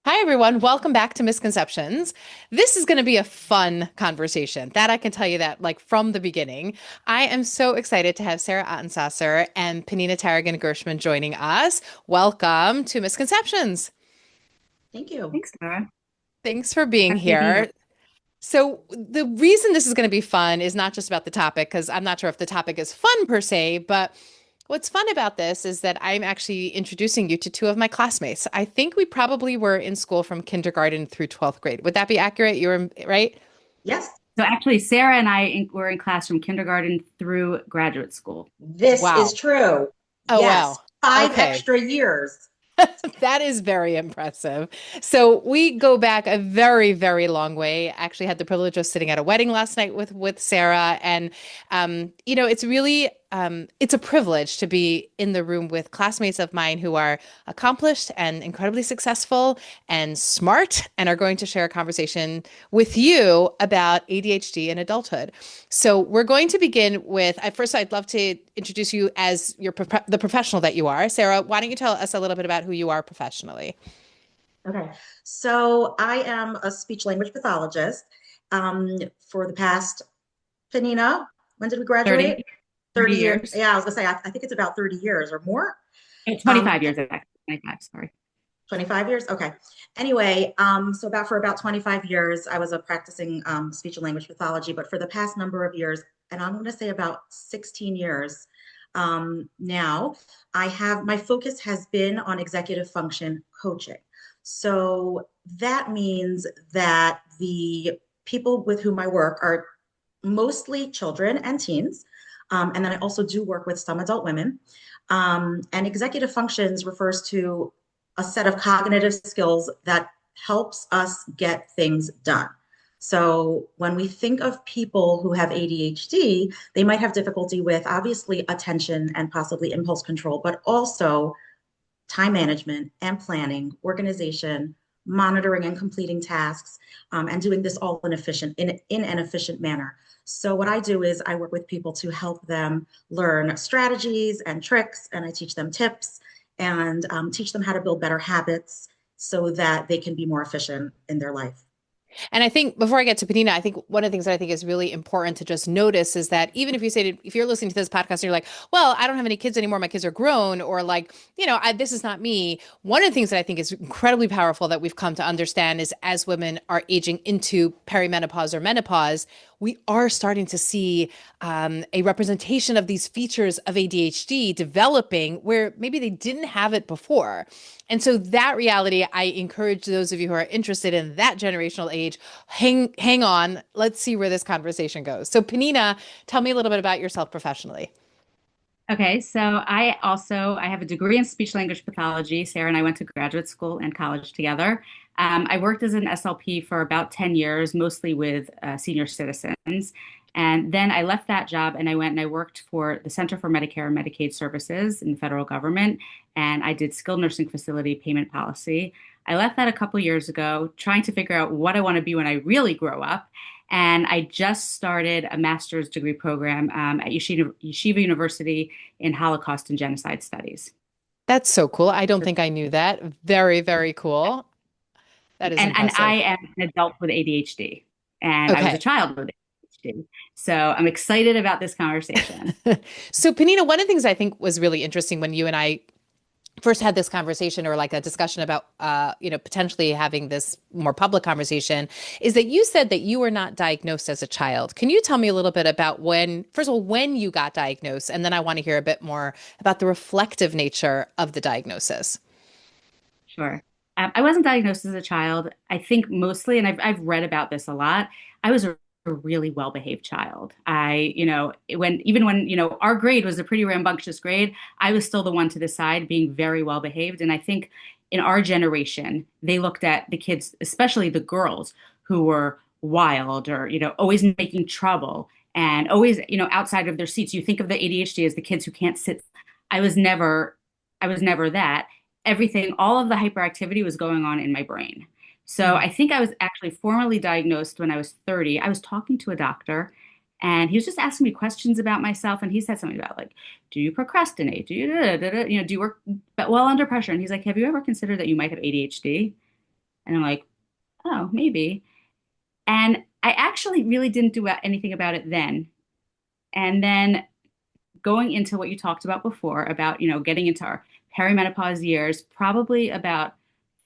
Hi, everyone. Welcome back to Misconceptions. This is going to be a fun conversation. That I can tell you that, like from the beginning. I am so excited to have Sarah Ottensasser and Peninah Taragin Gershman joining us. Welcome to Misconceptions. Thank you. Thanks, Dvora. Thanks for being Happy to be here. here. So, the reason this is going to be fun is not just about the topic, because I'm not sure if the topic is fun per se, but what's fun about this is that I'm actually introducing you to two of my classmates. I think we probably were in school from kindergarten through 12th grade. Would that be accurate? You were right? Yes, So actually, Sarah and I were in class from kindergarten through graduate school. this is Wow. true. Oh, Yes, wow. five Okay. extra years. That is very impressive. So we go back a very, very long way. Actually had the privilege of sitting at a wedding last night with Sarah. And it's really it's a privilege to be in the room with classmates of mine who are accomplished and incredibly successful and smart and are going to share a conversation with you about ADHD in adulthood. So we're going to begin with, at first, I'd love to introduce you as the professional that you are. Sarah, why don't you tell us a little bit about who you are professionally? Okay, so I am a speech language pathologist. For the past, Penina, when did we 30, graduate? 30 30 years. years. Yeah, I was gonna say, I think it's about 30 years or more. 25 years, actually. 25, sorry. 25 years? Okay. Anyway, so for about 25 years, I was a practicing speech and language pathology, but for the past number of years, and I'm going to say about 16 years now, my focus has been on executive function coaching. So that means that the people with whom I work are mostly children and teens. And then I also do work with some adult women. And executive functions refers to a set of cognitive skills that helps us get things done. So when we think of people who have ADHD, they might have difficulty with obviously attention and possibly impulse control, but also time management and planning, organization, monitoring and completing tasks, and doing this all in an efficient manner. So what I do is I work with people to help them learn strategies and tricks, and I teach them tips and teach them how to build better habits so that they can be more efficient in their life. And I think before I get to Peninah, I think one of the things that I think is really important to just notice is that even if if you're listening to this podcast and you're like, well, I don't have any kids anymore, my kids are grown, or like, this is not me. One of the things that I think is incredibly powerful that we've come to understand is as women are aging into perimenopause or menopause, we are starting to see a representation of these features of ADHD developing where maybe they didn't have it before. And so that reality, I encourage those of you who are interested in that generational age, hang on. Let's see where this conversation goes. So Peninah, tell me a little bit about yourself professionally. Okay, so I have a degree in speech language pathology. Sarah and I went to graduate school and college together. I worked as an SLP for about 10 years, mostly with senior citizens. And then I left that job and I went and I worked for the Center for Medicare and Medicaid Services in the federal government. And I did skilled nursing facility payment policy. I left that a couple years ago, trying to figure out what I want to be when I really grow up. And I just started a master's degree program at Yeshiva University in Holocaust and Genocide Studies. That's so cool. I don't think I knew that. Very, very cool. That is And I impressive. am an adult with ADHD, and I was a Okay. child with ADHD. So I'm excited about this conversation. So, Peninah, one of the things I think was really interesting when you and I first had this conversation or like a discussion about potentially having this more public conversation is that you said that you were not diagnosed as a child. Can you tell me a little bit about first of all, when you got diagnosed? And then I want to hear a bit more about the reflective nature of the diagnosis. Sure. I wasn't diagnosed as a child. I think mostly, and I've read about this a lot. I was a really well-behaved child. Even when our grade was a pretty rambunctious grade, I was still the one to decide, being very well-behaved. And I think in our generation, they looked at the kids, especially the girls, who were wild or always making trouble and always outside of their seats. You think of the ADHD as the kids who can't sit. I was never, I was never that. Everything, all of the hyperactivity was going on in my brain. So Mm. I think I was actually formally diagnosed when I was 30. I was talking to a doctor and he was just asking me questions about myself. And he said something about like, do you procrastinate? Do you, do you work well under pressure? And he's like, have you ever considered that you might have ADHD? And I'm like, oh, maybe. And I actually really didn't do anything about it then. And then going into what you talked about before about, getting into our perimenopause years, probably about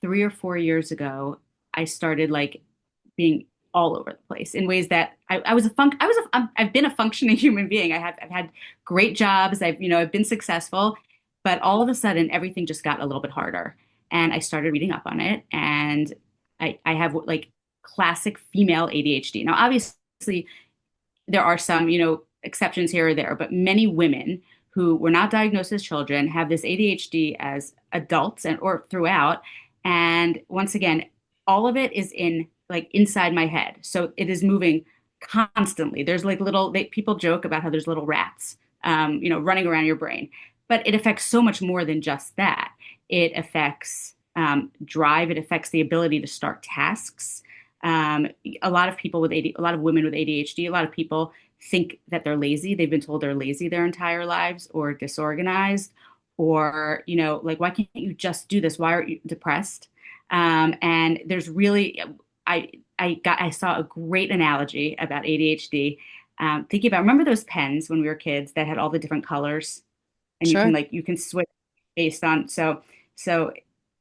3 or 4 years ago, I started like being all over the place in ways that I was a fun I was I've been a functioning human being. I've had great jobs. I've been successful, but all of a sudden everything just got a little bit harder. And I started reading up on it, and I have like classic female ADHD. Now, obviously, there are some, exceptions here or there, but many women who were not diagnosed as children have this ADHD as adults and or throughout. And once again, all of it is in like inside my head. So it is moving constantly. There's like people joke about how there's little rats, running around your brain, but it affects so much more than just that. It affects drive. It affects the ability to start tasks. A lot of people with a lot of women with ADHD, a lot of people think that they're lazy. They've been told they're lazy their entire lives or disorganized or, like, why can't you just do this? Why are you depressed? And there's really, I saw a great analogy about ADHD. Thinking about, remember those pens when we were kids that had all the different colors and Sure. you can switch based on, so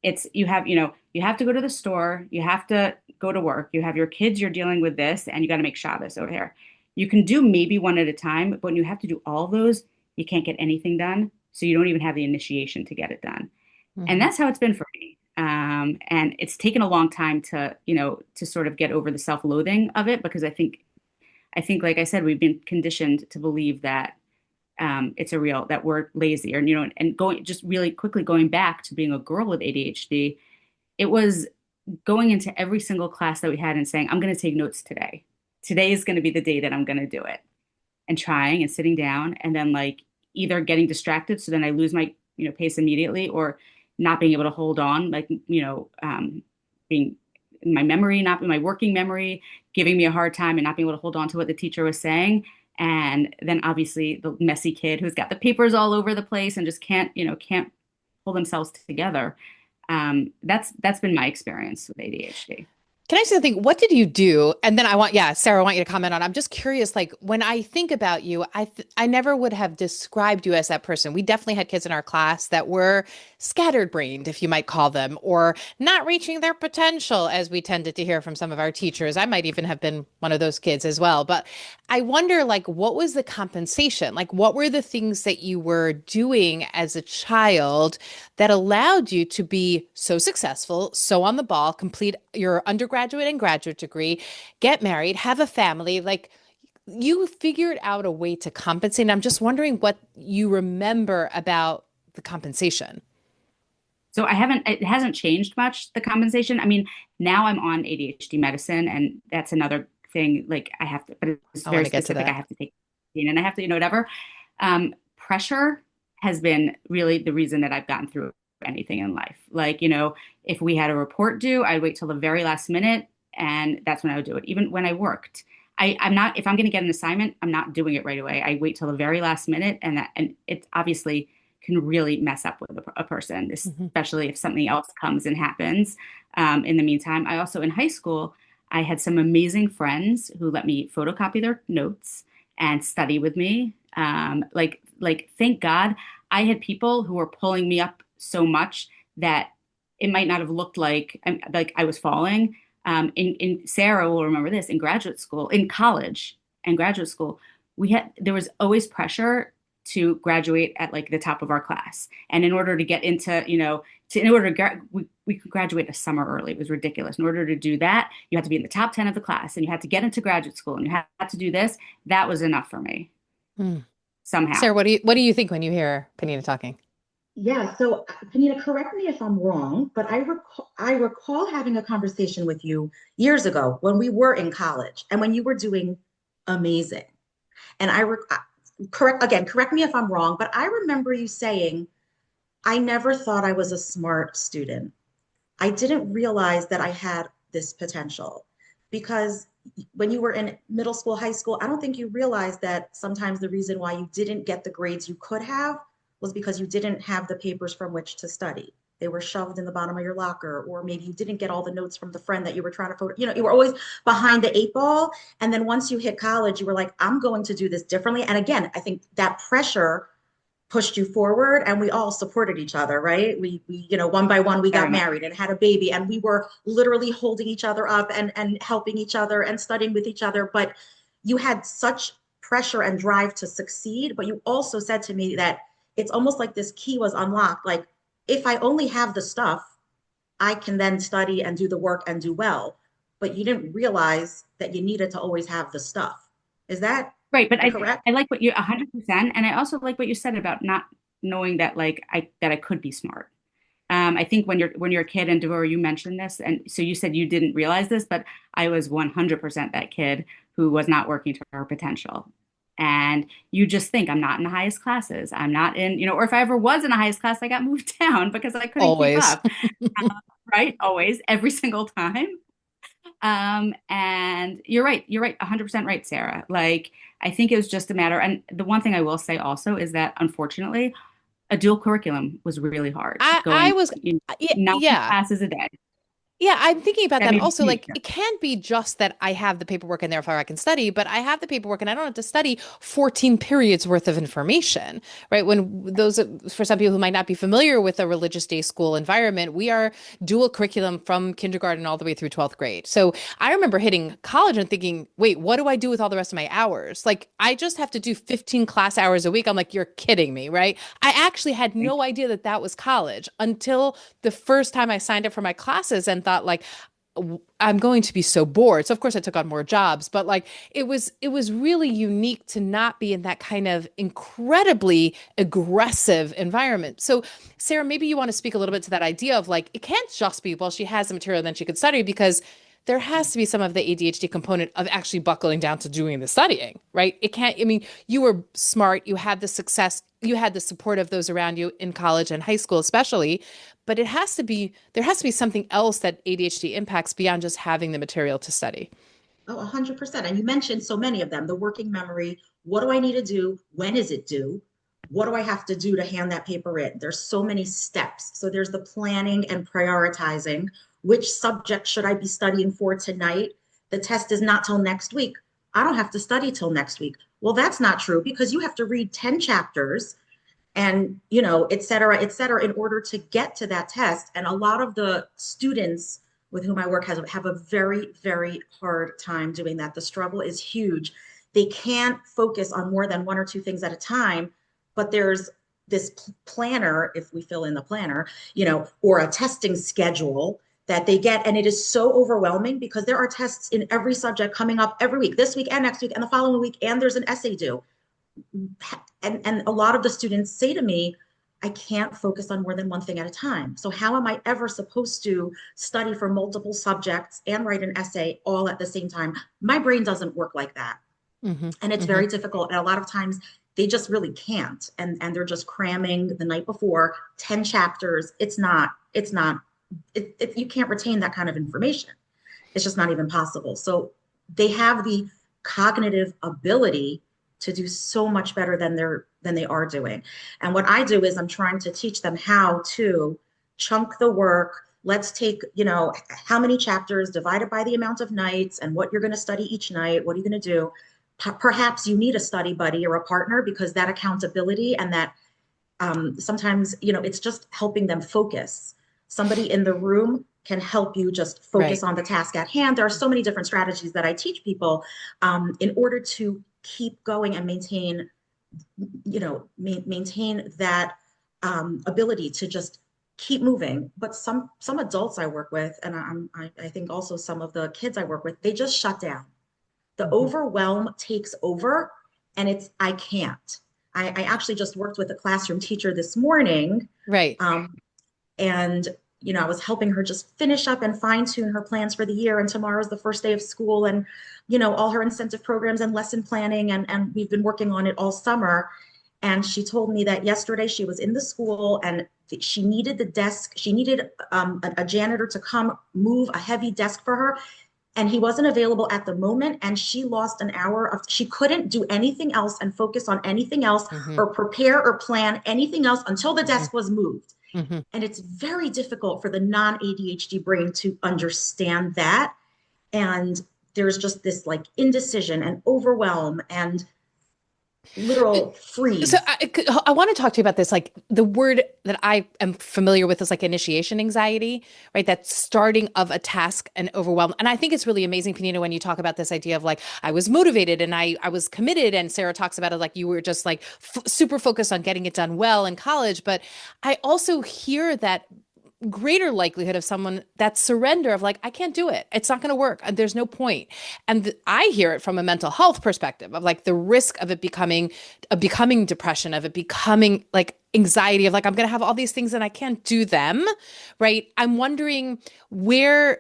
it's, you have to go to the store, you have to go to work, you have your kids, you're dealing with this, and you got to make Shabbos over here. You can do maybe one at a time, but when you have to do all those, you can't get anything done. So you don't even have the initiation to get it done. And Mhm. that's how it's been for me. And it's taken a long time to sort of get over the self-loathing of it, because I think, like I said, we've been conditioned to believe that it's a real, that we're lazy or, and going, just really quickly going back to being a girl with ADHD, it was going into every single class that we had and saying, I'm going to take notes today. Today is going to be the day that I'm going to do it, and trying and sitting down and then like either getting distracted. So then I lose my, pace immediately, or not being able to hold on, like, being in my memory, not in my working memory, giving me a hard time and not being able to hold on to what the teacher was saying. And then obviously the messy kid who's got the papers all over the place and just can't pull themselves together. That's been my experience with ADHD. Can I say something? What did you do? And then Sarah, I want you to comment on. I'm just curious. Like when I think about you, I never would have described you as that person. We definitely had kids in our class that were scattered brained, if you might call them, or not reaching their potential, as we tended to hear from some of our teachers. I might even have been one of those kids as well. But I wonder, like, what was the compensation? Like, what were the things that you were doing as a child that allowed you to be so successful, so on the ball, complete your undergraduate and graduate degree, get married, have a family? Like, you figured out a way to compensate. And I'm just wondering what you remember about the compensation. So it hasn't changed much, the compensation. I mean, now I'm on ADHD medicine, and that's another thing. Like I have to, but it's I want very to get to specific. I that. have to take, and I have to, whatever. Pressure has been really the reason that I've gotten through anything in life. Like, if we had a report due, I'd wait till the very last minute, and that's when I would do it. Even when I worked, I'm not, if I'm going to get an assignment, I'm not doing it right away. I wait till the very last minute, and it's obviously can really mess up with a person, Mhm. especially if something else comes and happens. In the meantime, I also in high school, I had some amazing friends who let me photocopy their notes and study with me. Thank God, I had people who were pulling me up so much that it might not have looked like I was falling. In Sarah will remember this, in graduate school, in college and graduate school, there was always pressure to graduate at like the top of our class. And in order to get into, in order to, we could graduate a summer early. It was ridiculous. In order to do that, you had to be in the top 10 of the class, and you had to get into graduate school, and you had to do this. That was enough for me Mm. somehow. Sarah, what do you think when you hear Peninah talking? Yeah, so Peninah, correct me if I'm wrong, but I recall having a conversation with you years ago when we were in college and when you were doing amazing. And correct me if I'm wrong, but I remember you saying, I never thought I was a smart student. I didn't realize that I had this potential because when you were in middle school, high school, I don't think you realized that sometimes the reason why you didn't get the grades you could have was because you didn't have the papers from which to study. they were shoved in the bottom of your locker, or maybe you didn't get all the notes from the friend that you were trying to photo, you were always behind the eight ball. And then once you hit college, you were like, I'm going to do this differently. And again, I think that pressure pushed you forward, and we all supported each other, right? We one by one, we got married and had a baby, and we were literally holding each other up and helping each other and studying with each other. But you had such pressure and drive to succeed. But you also said to me that it's almost like this key was unlocked. Like, if I only have the stuff, I can then study and do the work and do well. But you didn't realize that you needed to always have the stuff. Is that Right, but correct? I like what you 100%, and I also like what you said about not knowing that I could be smart. I think when you're a kid, and Dvora, you mentioned this, and so you said you didn't realize this, but I was 100% that kid who was not working to her potential. And you just think, I'm not in the highest classes. I'm not in, or if I ever was in the highest class, I got moved down because I couldn't keep Always. up. Right? Always, every single time. And you're right, 100% right, Sarah. Like, I think it was just a matter, and the one thing I will say also is that unfortunately, a dual curriculum was really hard, I going was, yeah, 9 classes a day. yeah, I'm thinking about That that made a also. huge Like, it can't be just that I have the paperwork and therefore I can study, but I have the paperwork and I don't have to study 14 periods worth of information, right? When those, for some people who might not be familiar with a religious day school environment, we are dual curriculum from kindergarten all the way through 12th grade. So I remember hitting college and thinking, wait, what do I do with all the rest of my hours? Like, I just have to do 15 class hours a week. I'm like, you're kidding me, right? I actually had no idea that that was college until the first time I signed up for my classes and thought like, I'm going to be so bored. So of course I took on more jobs, but like it was really unique to not be in that kind of incredibly aggressive environment. So Sarah, maybe you want to speak a little bit to that idea of like, it can't just be, well, she has the material, then she could study, because there has to be some of the ADHD component of actually buckling down to doing the studying, right? It can't, I mean, you were smart, you had the success, you had the support of those around you in college and high school, especially, but there has to be something else that ADHD impacts beyond just having the material to study. Oh, 100%. And you mentioned so many of them, the working memory. What do I need to do? When is it due? What do I have to do to hand that paper in? There's so many steps. So there's the planning and prioritizing. Which subject should I be studying for tonight? The test is not till next week. I don't have to study till next week. Well, that's not true, because you have to read 10 chapters and, et cetera, in order to get to that test. And a lot of the students with whom I work have a very, very hard time doing that. The struggle is huge. They can't focus on more than one or two things at a time, but there's this planner, if we fill in the planner, or a testing schedule that they get. And it is so overwhelming because there are tests in every subject coming up every week, this week and next week and the following week, and there's an essay due. And a lot of the students say to me, I can't focus on more than one thing at a time. So how am I ever supposed to study for multiple subjects and write an essay all at the same time? My brain doesn't work like that. Mm-hmm, And it's very difficult. And a lot of times they just really can't. And they're just cramming the night before 10 chapters. You can't retain that kind of information. It's just not even possible. So they have the cognitive ability to do so much better than they are doing. And what I do is I'm trying to teach them how to chunk the work. Let's take, how many chapters divided by the amount of nights and what you're going to study each night. What are you going to do? Perhaps you need a study buddy or a partner, because that accountability and that sometimes, it's just helping them focus. Somebody in the room can help you just focus right. on the task at hand. There are so many different strategies that I teach people in order to keep going and maintain that ability to just keep moving. But some adults I work with, and I think also some of the kids I work with, they just shut down. The overwhelm takes over, and I can't. I actually just worked with a classroom teacher this morning. Right. And I was helping her just finish up and fine tune her plans for the year. And tomorrow's the first day of school, and all her incentive programs and lesson planning. And we've been working on it all summer. And she told me that yesterday she was in the school and she needed the desk. She needed a janitor to come move a heavy desk for her. And he wasn't available at the moment. And she lost an hour she couldn't do anything else and focus on anything else or prepare or plan anything else until the desk was moved. Hmm. And it's very difficult for the non-ADHD brain to understand that. And there's just this like indecision and overwhelm and literal So freeze. I want to talk to you about this. Like the word that I am familiar with is like initiation anxiety, right? That starting of a task and overwhelm. And I think it's really amazing, Peninah, when you talk about this idea of like, I was motivated and I was committed. And Sarah talks about it like you were just like super focused on getting it done well in college. But I also hear that greater likelihood of someone that surrender of like, I can't do it. It's not going to work. And there's no point. And I hear it from a mental health perspective of like the risk of it becoming depression, of it becoming like anxiety of like, I'm going to have all these things and I can't do them. Right. I'm wondering where,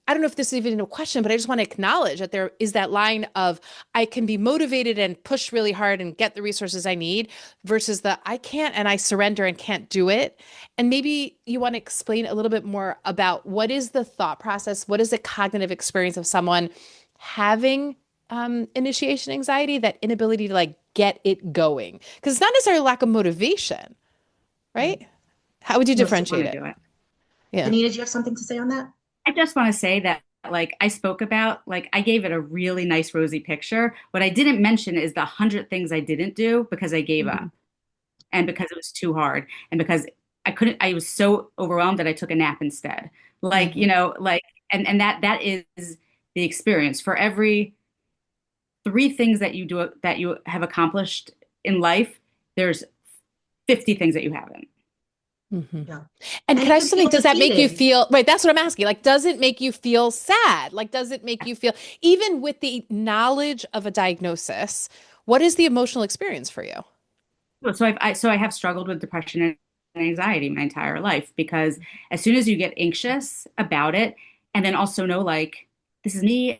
I don't know if this is even a question, but I just want to acknowledge that there is that line of I can be motivated and push really hard and get the resources I need versus the I can't and I surrender and can't do it. And maybe you want to explain a little bit more about what is the thought process, what is the cognitive experience of someone having initiation anxiety, that inability to like get it going? Because it's not necessarily lack of motivation, Right. right? How would you Most want differentiate to it? do it. Yeah. Peninah, do you have something to say on that? I just want to say that, like, I spoke about, like, I gave it a really nice rosy picture. What I didn't mention is the 100 things I didn't do because I gave up Mhm. and because it was too hard and because I couldn't, I was so overwhelmed that I took a nap instead. Like, Hmm. like, and that is the experience. For every 3 things that you do, that you have accomplished in life, there's 50 things that you haven't. Hmm. Yeah. And And can it I can just think, feel does that make you defeating. feel, right? That's what I'm asking. Like, does it make you feel sad? Like, does it make you feel, even with the knowledge of a diagnosis, what is the emotional experience for you? So I have struggled with depression and anxiety my entire life because as soon as you get anxious about it, and then also know like this is me,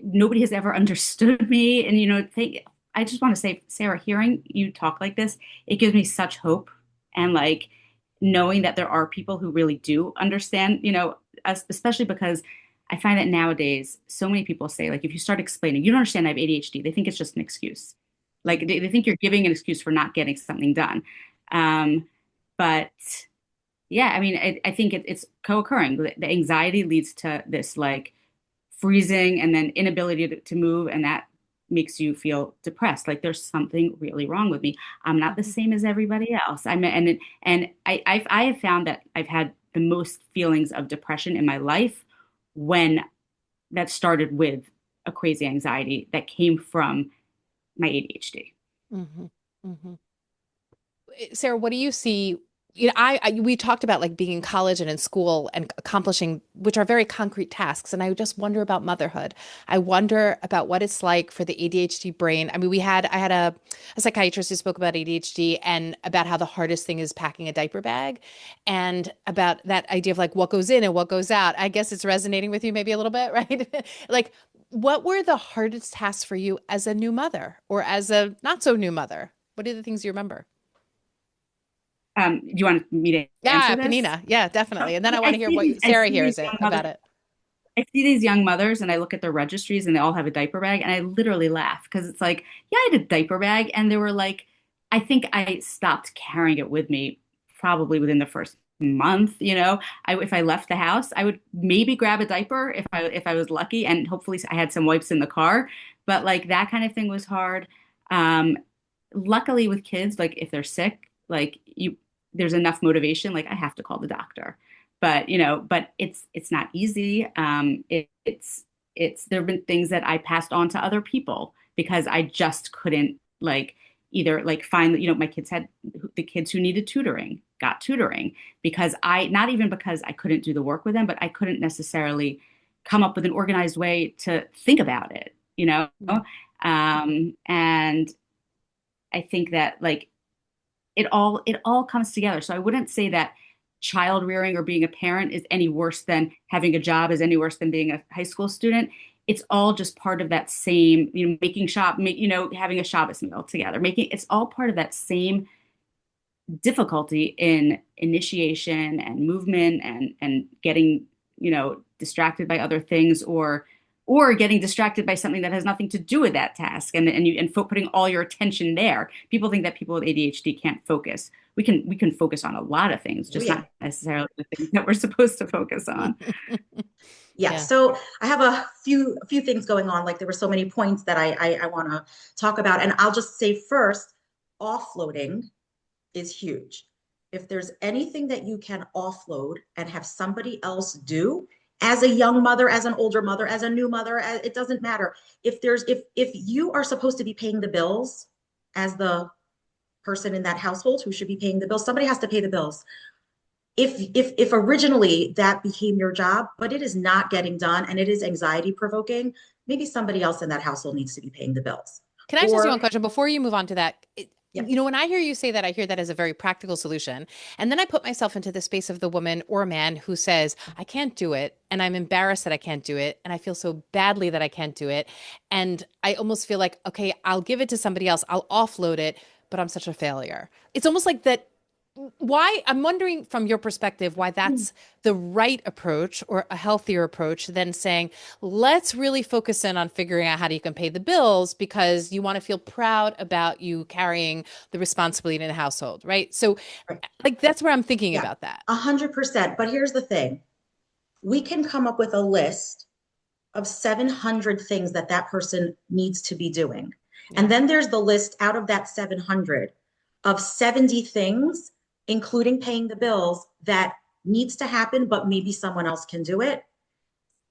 nobody has ever understood me, and I just want to say, Sarah, hearing you talk like this, it gives me such hope, and like knowing that there are people who really do understand, us, especially because I find that nowadays so many people say like if you start explaining, you don't understand I have ADHD, they think it's just an excuse. Like they think you're giving an excuse for not getting something done. But yeah, I mean, I think it's co-occurring. The anxiety leads to this like freezing and then inability to move, and that makes you feel depressed. Like there's something really wrong with me. I'm not the Mhm. same as everybody else. I have found that I've had the most feelings of depression in my life when that started with a crazy anxiety that came from my ADHD. Hmm. Hmm. Sarah, what do you see? We talked about like being in college and in school and accomplishing, which are very concrete tasks. And I just wonder about motherhood. I wonder about what it's like for the ADHD brain. I mean, I had a psychiatrist who spoke about ADHD and about how the hardest thing is packing a diaper bag and about that idea of like what goes in and what goes out. I guess it's resonating with you maybe a little bit, right? Like, what were the hardest tasks for you as a new mother or as a not so new mother? What are the things you remember? Do you want me to Yeah, answer this? Peninah. Yeah, definitely. And then I want to hear I Sarah see these hears it young about mothers. it. I see these young mothers and I look at their registries and they all have a diaper bag and I literally laugh because it's like, yeah, I had a diaper bag and they were like, I think I stopped carrying it with me probably within the first month, if I left the house, I would maybe grab a diaper if I was lucky and hopefully I had some wipes in the car, but like that kind of thing was hard. Um, Luckily with kids, like if they're sick, like there's enough motivation, like I have to call the doctor, but it's not easy. It's there have been things that I passed on to other people because I just couldn't like either like find my kids had the kids who needed tutoring got tutoring because I not even because I couldn't do the work with them, but I couldn't necessarily come up with an organized way to think about it. And I think that like it all comes together. So I wouldn't say that child rearing or being a parent is any worse than having a job, is any worse than being a high school student. It's all just part of that same, having a Shabbos meal together, it's all part of that same difficulty in initiation and movement and getting, distracted by other things or getting distracted by something that has nothing to do with that task, and putting all your attention there. People think that people with ADHD can't focus. We can focus on a lot of things, Oh just yeah. not necessarily the things that we're supposed to focus on. Yeah. Yeah. So I have a few things going on. Like there were so many points that I want to talk about. And I'll just say first, offloading is huge. If there's anything that you can offload and have somebody else do, as a young mother, as an older mother, as a new mother, it doesn't matter. If you are supposed to be paying the bills as the person in that household who should be paying the bills, somebody has to pay the bills. If originally that became your job, but it is not getting done and it is anxiety provoking, maybe somebody else in that household needs to be paying the bills. Can I just ask you one Or, question before you move on to that? yeah, When I hear you say that, I hear that as a very practical solution. And then I put myself into the space of the woman or man who says, I can't do it. And I'm embarrassed that I can't do it. And I feel so badly that I can't do it. And I almost feel like, okay, I'll give it to somebody else. I'll offload it, but I'm such a failure. It's almost like that. Why, I'm wondering from your perspective, why that's the right approach or a healthier approach than saying, let's really focus in on figuring out how you can pay the bills because you want to feel proud about you carrying the responsibility in the household, right? So, right. like, that's where I'm thinking Yeah, about that. 100%. But here's the thing. We can come up with a list of 700 things that that person needs to be doing. And Yeah. then there's the list out of that 700 of 70 things, including paying the bills, that needs to happen, but maybe someone else can do it.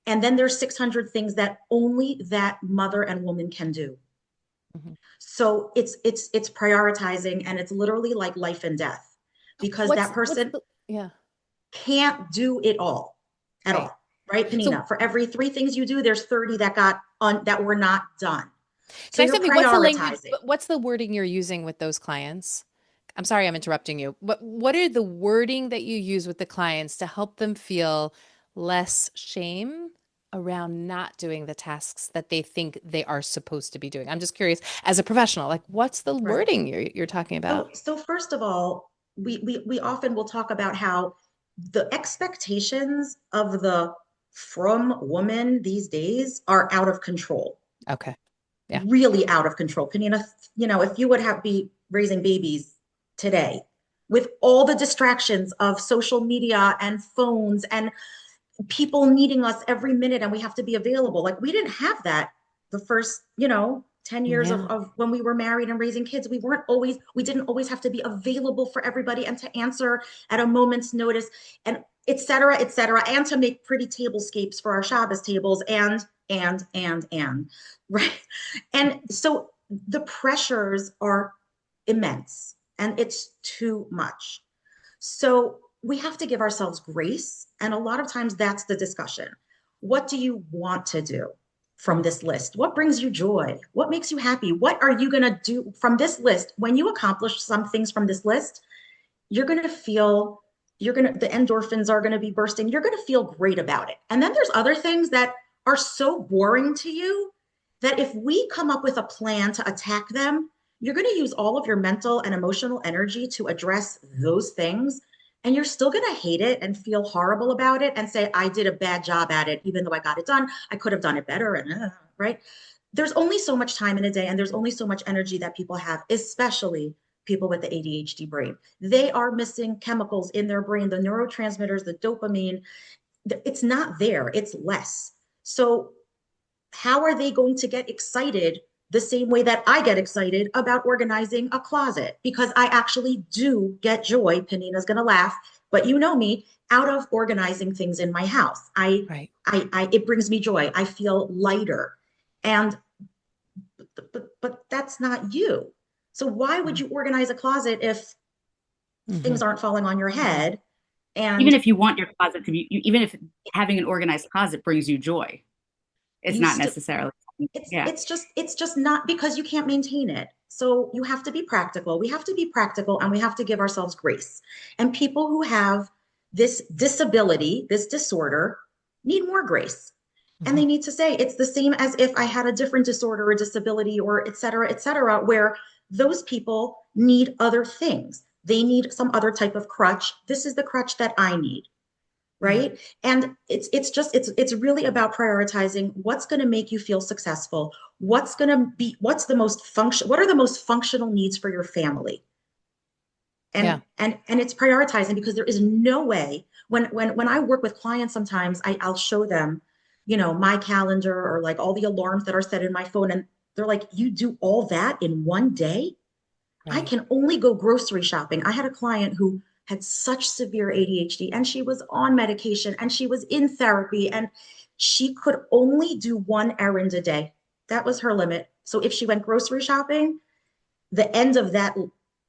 And then there's 600 things that only that mother and woman can do. Mhm. So it's prioritizing, and it's literally like life and death, because that What's person the, yeah, can't do it all at right. all. Right, So, Peninah? For every three things you do, there's 30 that got on that were not done. So can I say you're something? What's the language? prioritizing. What's the wording you're using with those clients? I'm sorry, I'm interrupting you. What are the wording that you use with the clients to help them feel less shame around not doing the tasks that they think they are supposed to be doing? I'm just curious, as a professional, like what's the Right. wording you're talking about? So first of all, we often will talk about how the expectations of the from woman these days are out of control, Okay. Yeah. really out of control. Peninah, if you would have be raising babies today with all the distractions of social media and phones and people needing us every minute and we have to be available. Like we didn't have that the first, 10 years of, Yeah. of when we were married and raising kids. We didn't always have to be available for everybody and to answer at a moment's notice and et cetera, and to make pretty tablescapes for our Shabbos tables and, right. And so the pressures are immense and it's too much. So we have to give ourselves grace. And a lot of times that's the discussion. What do you want to do from this list? What brings you joy? What makes you happy? What are you going to do from this list? When you accomplish some things from this list, you're going to feel, the endorphins are going to be bursting. You're going to feel great about it. And then there's other things that are so boring to you that if we come up with a plan to attack them, you're going to use all of your mental and emotional energy to address those things. And you're still going to hate it and feel horrible about it and say, I did a bad job at it, even though I got it done. I could have done it better. And right. There's only so much time in a day, and there's only so much energy that people have, especially people with the ADHD brain. They are missing chemicals in their brain, the neurotransmitters, the dopamine. It's not there, it's less. So how are they going to get excited the same way that I get excited about organizing a closet? Because I actually do get joy. Peninah's going to laugh, but you know me, out of organizing things in my house. Right. It brings me joy. I feel lighter. And but that's not you. So why would you organize a closet if Mm-hmm. things aren't falling on your head? Even And if you want your closet to be, even if having an organized closet brings you joy, it's you not still necessarily, it's yeah. it's just not, because you can't maintain it. So you have to be practical. We have to be practical and we have to give ourselves grace. And people who have this disability, this disorder, need more grace. And Mm-hmm. they need to say it's the same as if I had a different disorder or disability or et cetera, where those people need other things. They need some other type of crutch. This is the crutch that I need. Mm. right? And it's really about prioritizing what's going to make you feel successful, what's the most function, what are the most functional needs for your family, Yeah. and it's prioritizing, because there is no way, when I work with clients, sometimes I'll show them, my calendar, or like all the alarms that are set in my phone, and they're like, you do all that in one day? I Right. can only go grocery shopping. I had a client who had such severe ADHD, and she was on medication, and she was in therapy, and she could only do one errand a day. That was her limit. So if she went grocery shopping, the end of that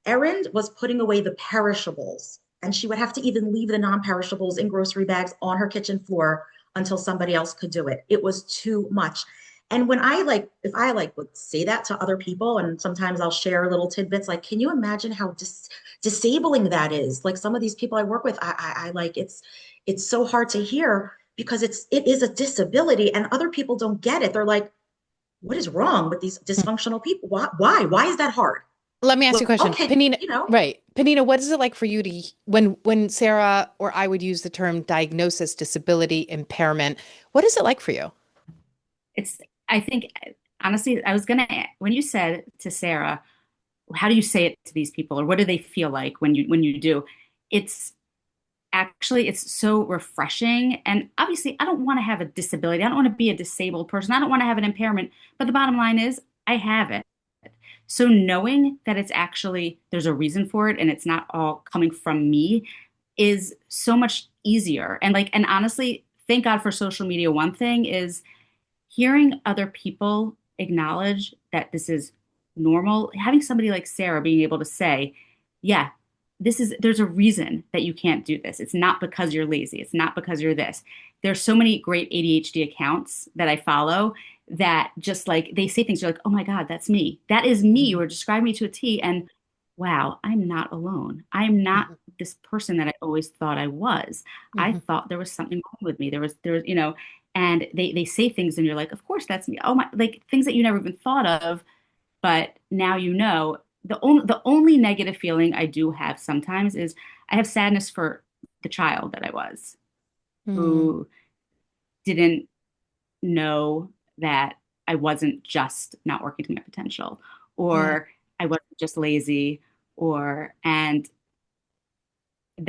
errand was putting away the perishables. And she would have to even leave the non-perishables in grocery bags on her kitchen floor until somebody else could do it. It was too much. And when if I would say that to other people, and sometimes I'll share little tidbits, like, can you imagine how disabling that is? Like, some of these people I work with, I like, it's so hard to hear, because it is a disability, and other people don't get it. They're like, what is wrong with these dysfunctional people? Why is that hard? Let me ask you a Well, question. okay, Peninah, right. Peninah, what is it like for you to, when Sarah or I would use the term diagnosis, disability, impairment, what is it like for you? It's, I think, honestly, when you said to Sarah, how do you say it to these people, or what do they feel like when you do? It's actually, it's so refreshing. And obviously, I don't want to have a disability. I don't want to be a disabled person. I don't want to have an impairment. But the bottom line is, I have it. So knowing that it's actually, there's a reason for it and it's not all coming from me is so much easier. And honestly, thank God for social media. One thing is hearing other people acknowledge that this is normal, having somebody like Sarah being able to say, yeah, there's a reason that you can't do this. It's not because you're lazy. It's not because you're this. There's so many great ADHD accounts that I follow that just like they say things, you're like, oh my God, that's me. That is me. Mhm. You are describing me to a T. And wow, I'm not alone. I'm not Mhm. this person that I always thought I was. I Mhm. thought there was something wrong with me. There was, and they say things and you're like, of course that's me. Oh my, like things that you never even thought of, but now you know. The only negative feeling I do have sometimes is I have sadness for the child that I was, Mm. who didn't know that I wasn't just not working to my potential, Yeah. or I wasn't just lazy, and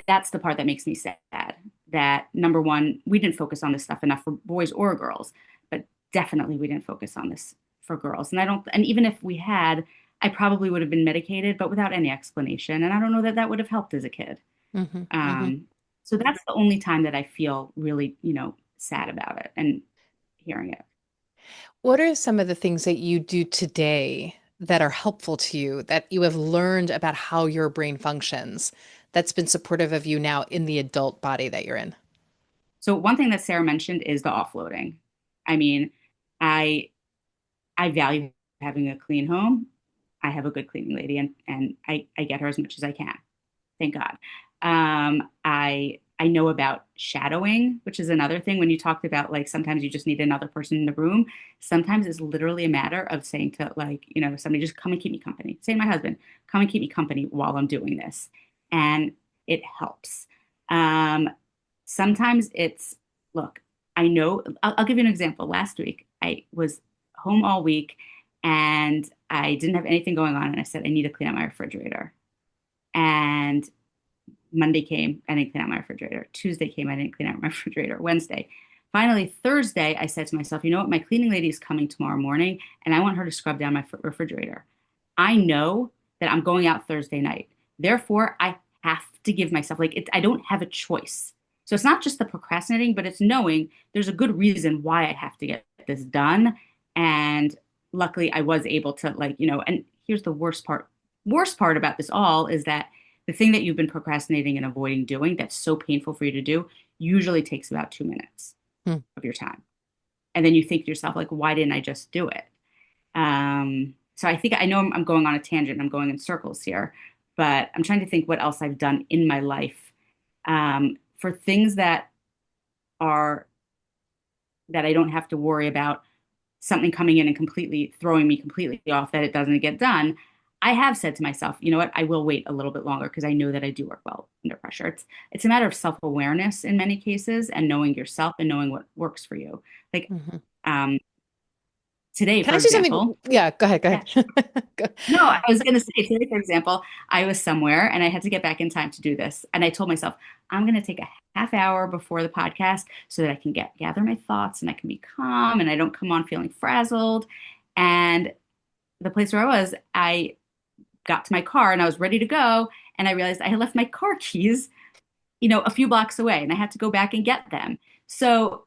that's the part that makes me sad. That number one, we didn't focus on this stuff enough for boys or girls, but definitely we didn't focus on this for girls. And even if we had, I probably would have been medicated, but without any explanation. And I don't know that that would have helped as a kid. Mhm. Mhm. Um, so that's the only time that I feel really, sad about it and hearing it. What are some of the things that you do today that are helpful to you that you have learned about how your brain functions that's been supportive of you now in the adult body that you're in? So one thing that Sarah mentioned is the offloading. I mean, I I value having a clean home. I have a good cleaning lady, and I get her as much as I can. Thank God. I know about shadowing, which is another thing. When you talked about like sometimes you just need another person in the room. Sometimes it's literally a matter of saying to like, somebody just come and keep me company. Say to my husband, come and keep me company while I'm doing this. And it helps. Um, Sometimes it's, look, I know, I'll give you an example. Last week, I was home all week and I didn't have anything going on. And I said, I need to clean out my refrigerator. And Monday came, I didn't clean out my refrigerator. Tuesday came, I didn't clean out my refrigerator. Wednesday. Finally, Thursday, I said to myself, you know what? My cleaning lady is coming tomorrow morning and I want her to scrub down my refrigerator. I know that I'm going out Thursday night. Therefore, I have to give myself, like, I don't have a choice. So it's not just the procrastinating, but it's knowing there's a good reason why I have to get this done. And luckily, I was able to, like, and here's the worst part. Worst part about this all is that the thing that you've been procrastinating and avoiding doing that's so painful for you to do usually takes about 2 minutes Hmm. of your time. And then you think to yourself, like, why didn't I just do it? So I think I know I'm going on a tangent. I'm going in circles here, but I'm trying to think what else I've done in my life for things are that I don't have to worry about something coming in and completely throwing me completely off that it doesn't get done. I have said to myself, you know what, I will wait a little bit longer because I know that I do work well under pressure. It's a matter of self-awareness in many cases and knowing yourself and knowing what works for you. Like Mhm. um, today, Can I for say something? example, Yeah, go ahead. Go yeah, ahead. Go- no, I was going to say today, for example, I was somewhere and I had to get back in time to do this. And I told myself, I'm going to take a half hour before the podcast so that I can gather my thoughts and I can be calm and I don't come on feeling frazzled. And the place where I was, I got to my car and I was ready to go. And I realized I had left my car keys, a few blocks away and I had to go back and get them. So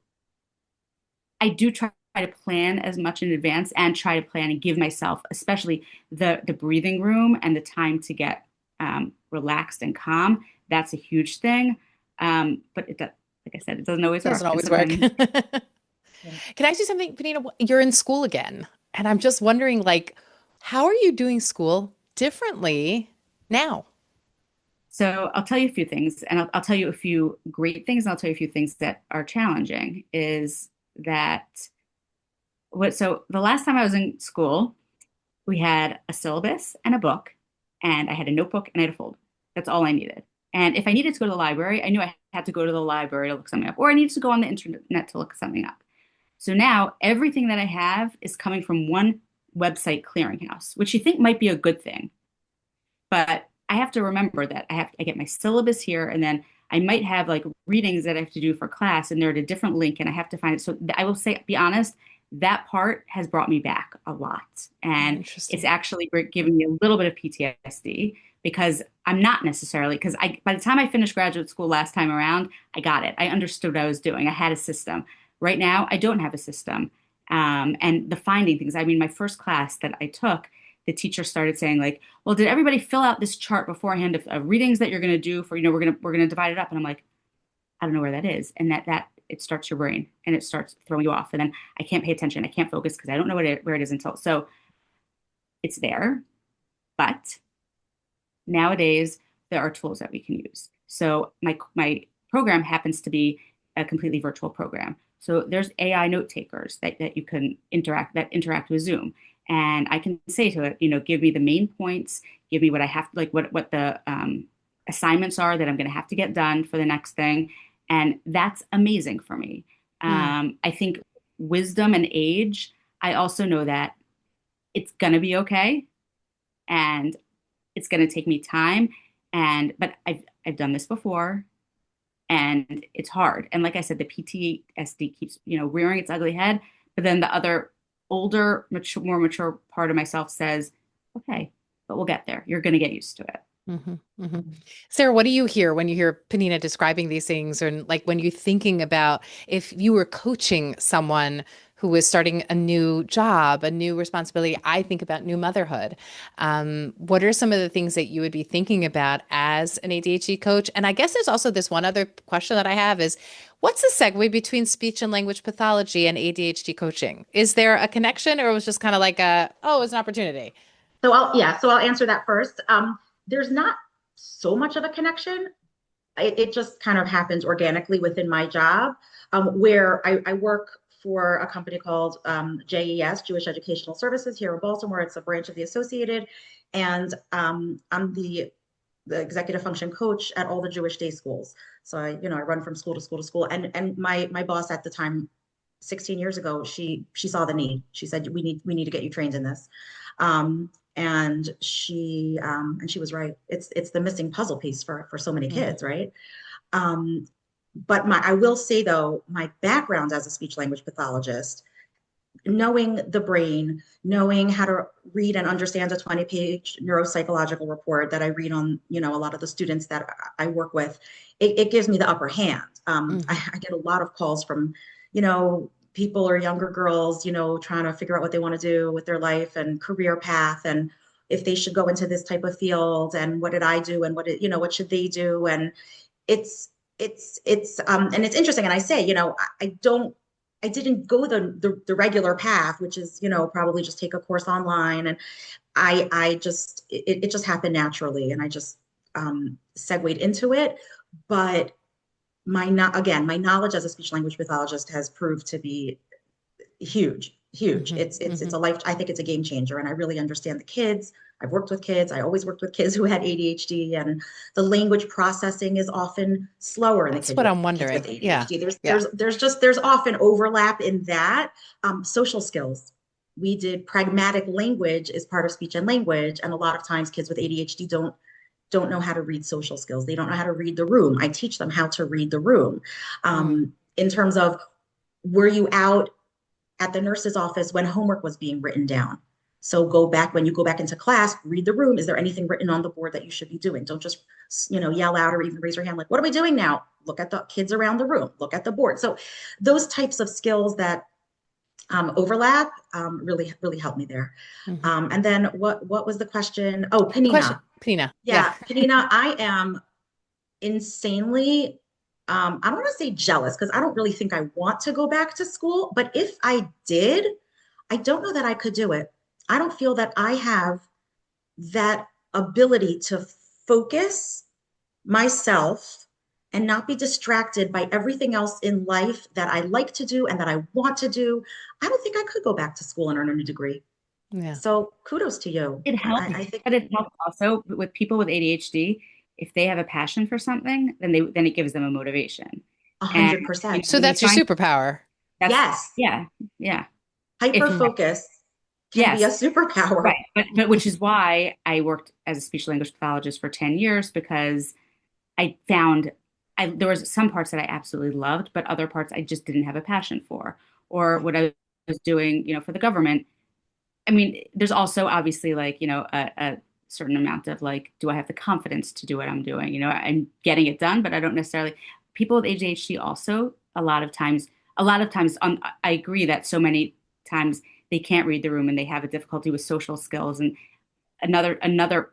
I do try to plan as much in advance and try to plan and give myself, especially the breathing room and the time to get relaxed and calm. That's a huge thing. But it does, like I said, it doesn't always Doesn't work. And always work. sometimes, Yeah. Can I ask you something, Peninah? You're in school again, and I'm just wondering, like, how are you doing school differently now? so I'll tell you a few things, and I'll tell you a few great things, and I'll tell you a few things that are challenging. Is that so the last time I was in school, we had a syllabus and a book, and I had a notebook and I had a folder. That's all I needed. And if I needed to go to the library, I knew I had to go to the library to look something up, or I needed to go on the internet to look something up. So now everything that I have is coming from one website clearinghouse, which you think might be a good thing. But I have to remember that I get my syllabus here, and then I might have like readings that I have to do for class, and they're at a different link, and I have to find it. So I will say, be honest, that part has brought me back a lot, and it's Interesting. actually giving me a little bit of PTSD because I'm not necessarily because I by the time I finished graduate school last time around, I got it. I understood what I was doing. I had a system. Right now, I don't have a system, and the finding things. I mean, my first class that I took, the teacher started saying like, well, did everybody fill out this chart beforehand of readings that you're going to do for, we're going to divide it up. And I'm like, I don't know where that is. And that it starts your brain and it starts throwing you off. And then I can't pay attention. I can't focus because I don't know where it is until. So it's there. But nowadays there are tools that we can use. So my program happens to be a completely virtual program. So there's AI note takers that you can interact with Zoom. And I can say to it, give me the main points, give me what I have, like what the assignments are that I'm going to have to get done for the next thing. And that's amazing for me. Hmm. I think wisdom and age, I also know that it's going to be okay. And it's going to take me time. But I've done this before and it's hard. And like I said, the PTSD keeps, rearing its ugly head. But then the other older, more mature part of myself says, okay, but we'll get there. You're going to get used to it. Hmm. Hmm. Sarah, what do you hear when you hear Peninah describing these things, and like when you're thinking about if you were coaching someone who was starting a new job, a new responsibility? I think about new motherhood. What are some of the things that you would be thinking about as an ADHD coach? And I guess there's also this one other question that I have is, what's the segue between speech and language pathology and ADHD coaching? Is there a connection, or it was just kind of like oh, it's an opportunity? So I'll answer that first. There's not so much of a connection. It just kind of happens organically within my job, where I work for a company called JES, Jewish Educational Services, here in Baltimore. It's a branch of the Associated, and I'm the executive function coach at all the Jewish day schools. So I run from school to school to school, and my boss at the time, 16 years ago, she saw the need. She said, we need to get you trained in this. And she was right. It's the missing puzzle piece for so many kids, Mhm. right? But I will say though, my background as a speech language pathologist, knowing the brain, knowing how to read and understand a 20-page neuropsychological report that I read on, a lot of the students that I work with, it gives me the upper hand. Mhm. I get a lot of calls from, people or younger girls, trying to figure out what they want to do with their life and career path, and if they should go into this type of field, and what did I do, and what should they do? And it's and it's interesting. And I say, I didn't go the regular path, which is, probably just take a course online. And it just happened naturally. And I just segued into it. But my knowledge as a speech language pathologist has proved to be huge. Mhm. It's a Mhm. life. I think it's a game changer. And I really understand the kids. I've worked with kids. I always worked with kids who had ADHD, and the language processing is often slower in the That's what I'm kids with wondering. Yeah. ADHD. Yeah. There's often overlap in that. Social skills. We did pragmatic language as part of speech and language, and a lot of times kids with ADHD don't know how to read social skills. They don't know how to read the room. I teach them how to read the room. Mm. In terms of, were you out at the nurse's office when homework was being written down? So when you go back into class, read the room. Is there anything written on the board that you should be doing? Don't just, yell out or even raise your hand like, what are we doing now? Look at the kids around the room, look at the board. So those types of skills that overlap really, really helped me there. Hmm. And then what was the question? Oh, The question, Peninah. Peninah. Yeah. Yeah, Peninah, I am insanely, I don't want to say jealous because I don't really think I want to go back to school. But if I did, I don't know that I could do it. I don't feel that I have that ability to focus myself and not be distracted by everything else in life that I like to do and that I want to do. I don't think I could go back to school and earn a degree. Yeah. So kudos to you. It helps, I think but it helps also with people with ADHD. If they have a passion for something, then it gives them a motivation. And 100%. So when you that's your find superpower. that's Yes. yeah, yeah. If Hyper you have, focus can be a yes, superpower. right. But which is why I worked as a speech language pathologist for 10 years because I found there was some parts that I absolutely loved, but other parts I just didn't have a passion for. Or what I was doing, for the government. I mean, there's also obviously like, a certain amount of like, do I have the confidence to do what I'm doing? I'm getting it done, but I don't necessarily. People with ADHD also a lot of times, I agree that so many times they can't read the room and they have a difficulty with social skills. And another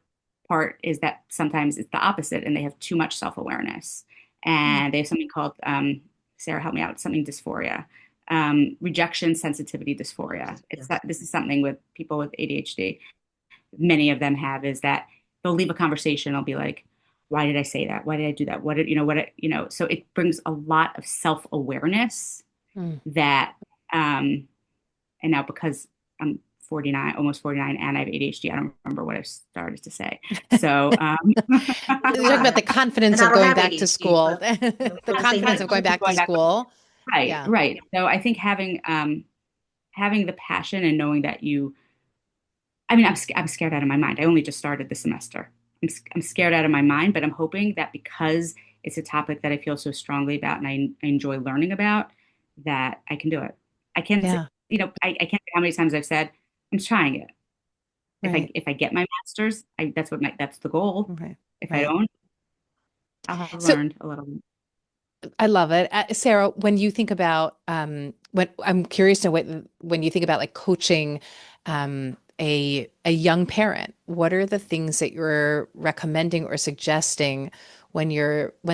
part is that sometimes it's the opposite and they have too much self-awareness. Mm. And they have something called, Sarah, help me out, something dysphoria, rejection sensitivity dysphoria. Yes. This is something with people with ADHD. Many of them have is that they'll leave a conversation. They'll be like, why did I say that? Why did I do that? So it brings a lot of self-awareness Mm. that, and now because I'm 49, almost 49, and I have ADHD, I don't remember what I started to say. So, You're talking about the confidence And I of don't going have back to ADHD, school, but the for the same confidence of reason. going back to going back, school. right, Yeah. right. So I think having the passion and knowing that I'm scared out of my mind. I only just started the semester. I'm scared out of my mind, but I'm hoping that because it's a topic that I feel so strongly about and I enjoy learning about, that I can do it. I can't say, Yeah. I can't say how many times I've said, I'm trying it. Right. If I get my master's, that's the goal. Right. If I Right. don't, I'll have So learned a little. I love it. Sarah, when you think about when I'm curious to what when you think about like coaching a young parent, what are the things that you're recommending or suggesting when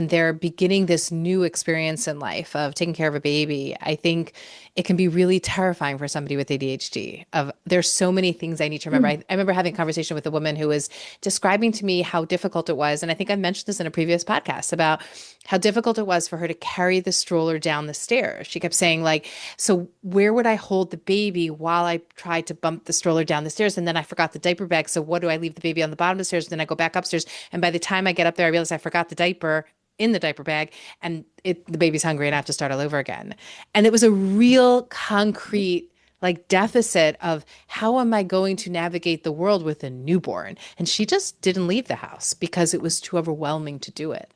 they're beginning this new experience in life of taking care of a baby? I think it can be really terrifying for somebody with ADHD. Of there's so many things I need to remember. I remember having a conversation with a woman who was describing to me how difficult it was, and I think I mentioned this in a previous podcast about how difficult it was for her to carry the stroller down the stairs. She kept saying like, so where would I hold the baby while I tried to bump the stroller down the stairs? And then I forgot the diaper bag. So what do I leave the baby on the bottom of the stairs? Then I go back upstairs. And by the time I get up there, I realize I forgot the diaper in the diaper bag and the baby's hungry and I have to start all over again. And it was a real concrete like deficit of how am I going to navigate the world with a newborn? And she just didn't leave the house because it was too overwhelming to do it.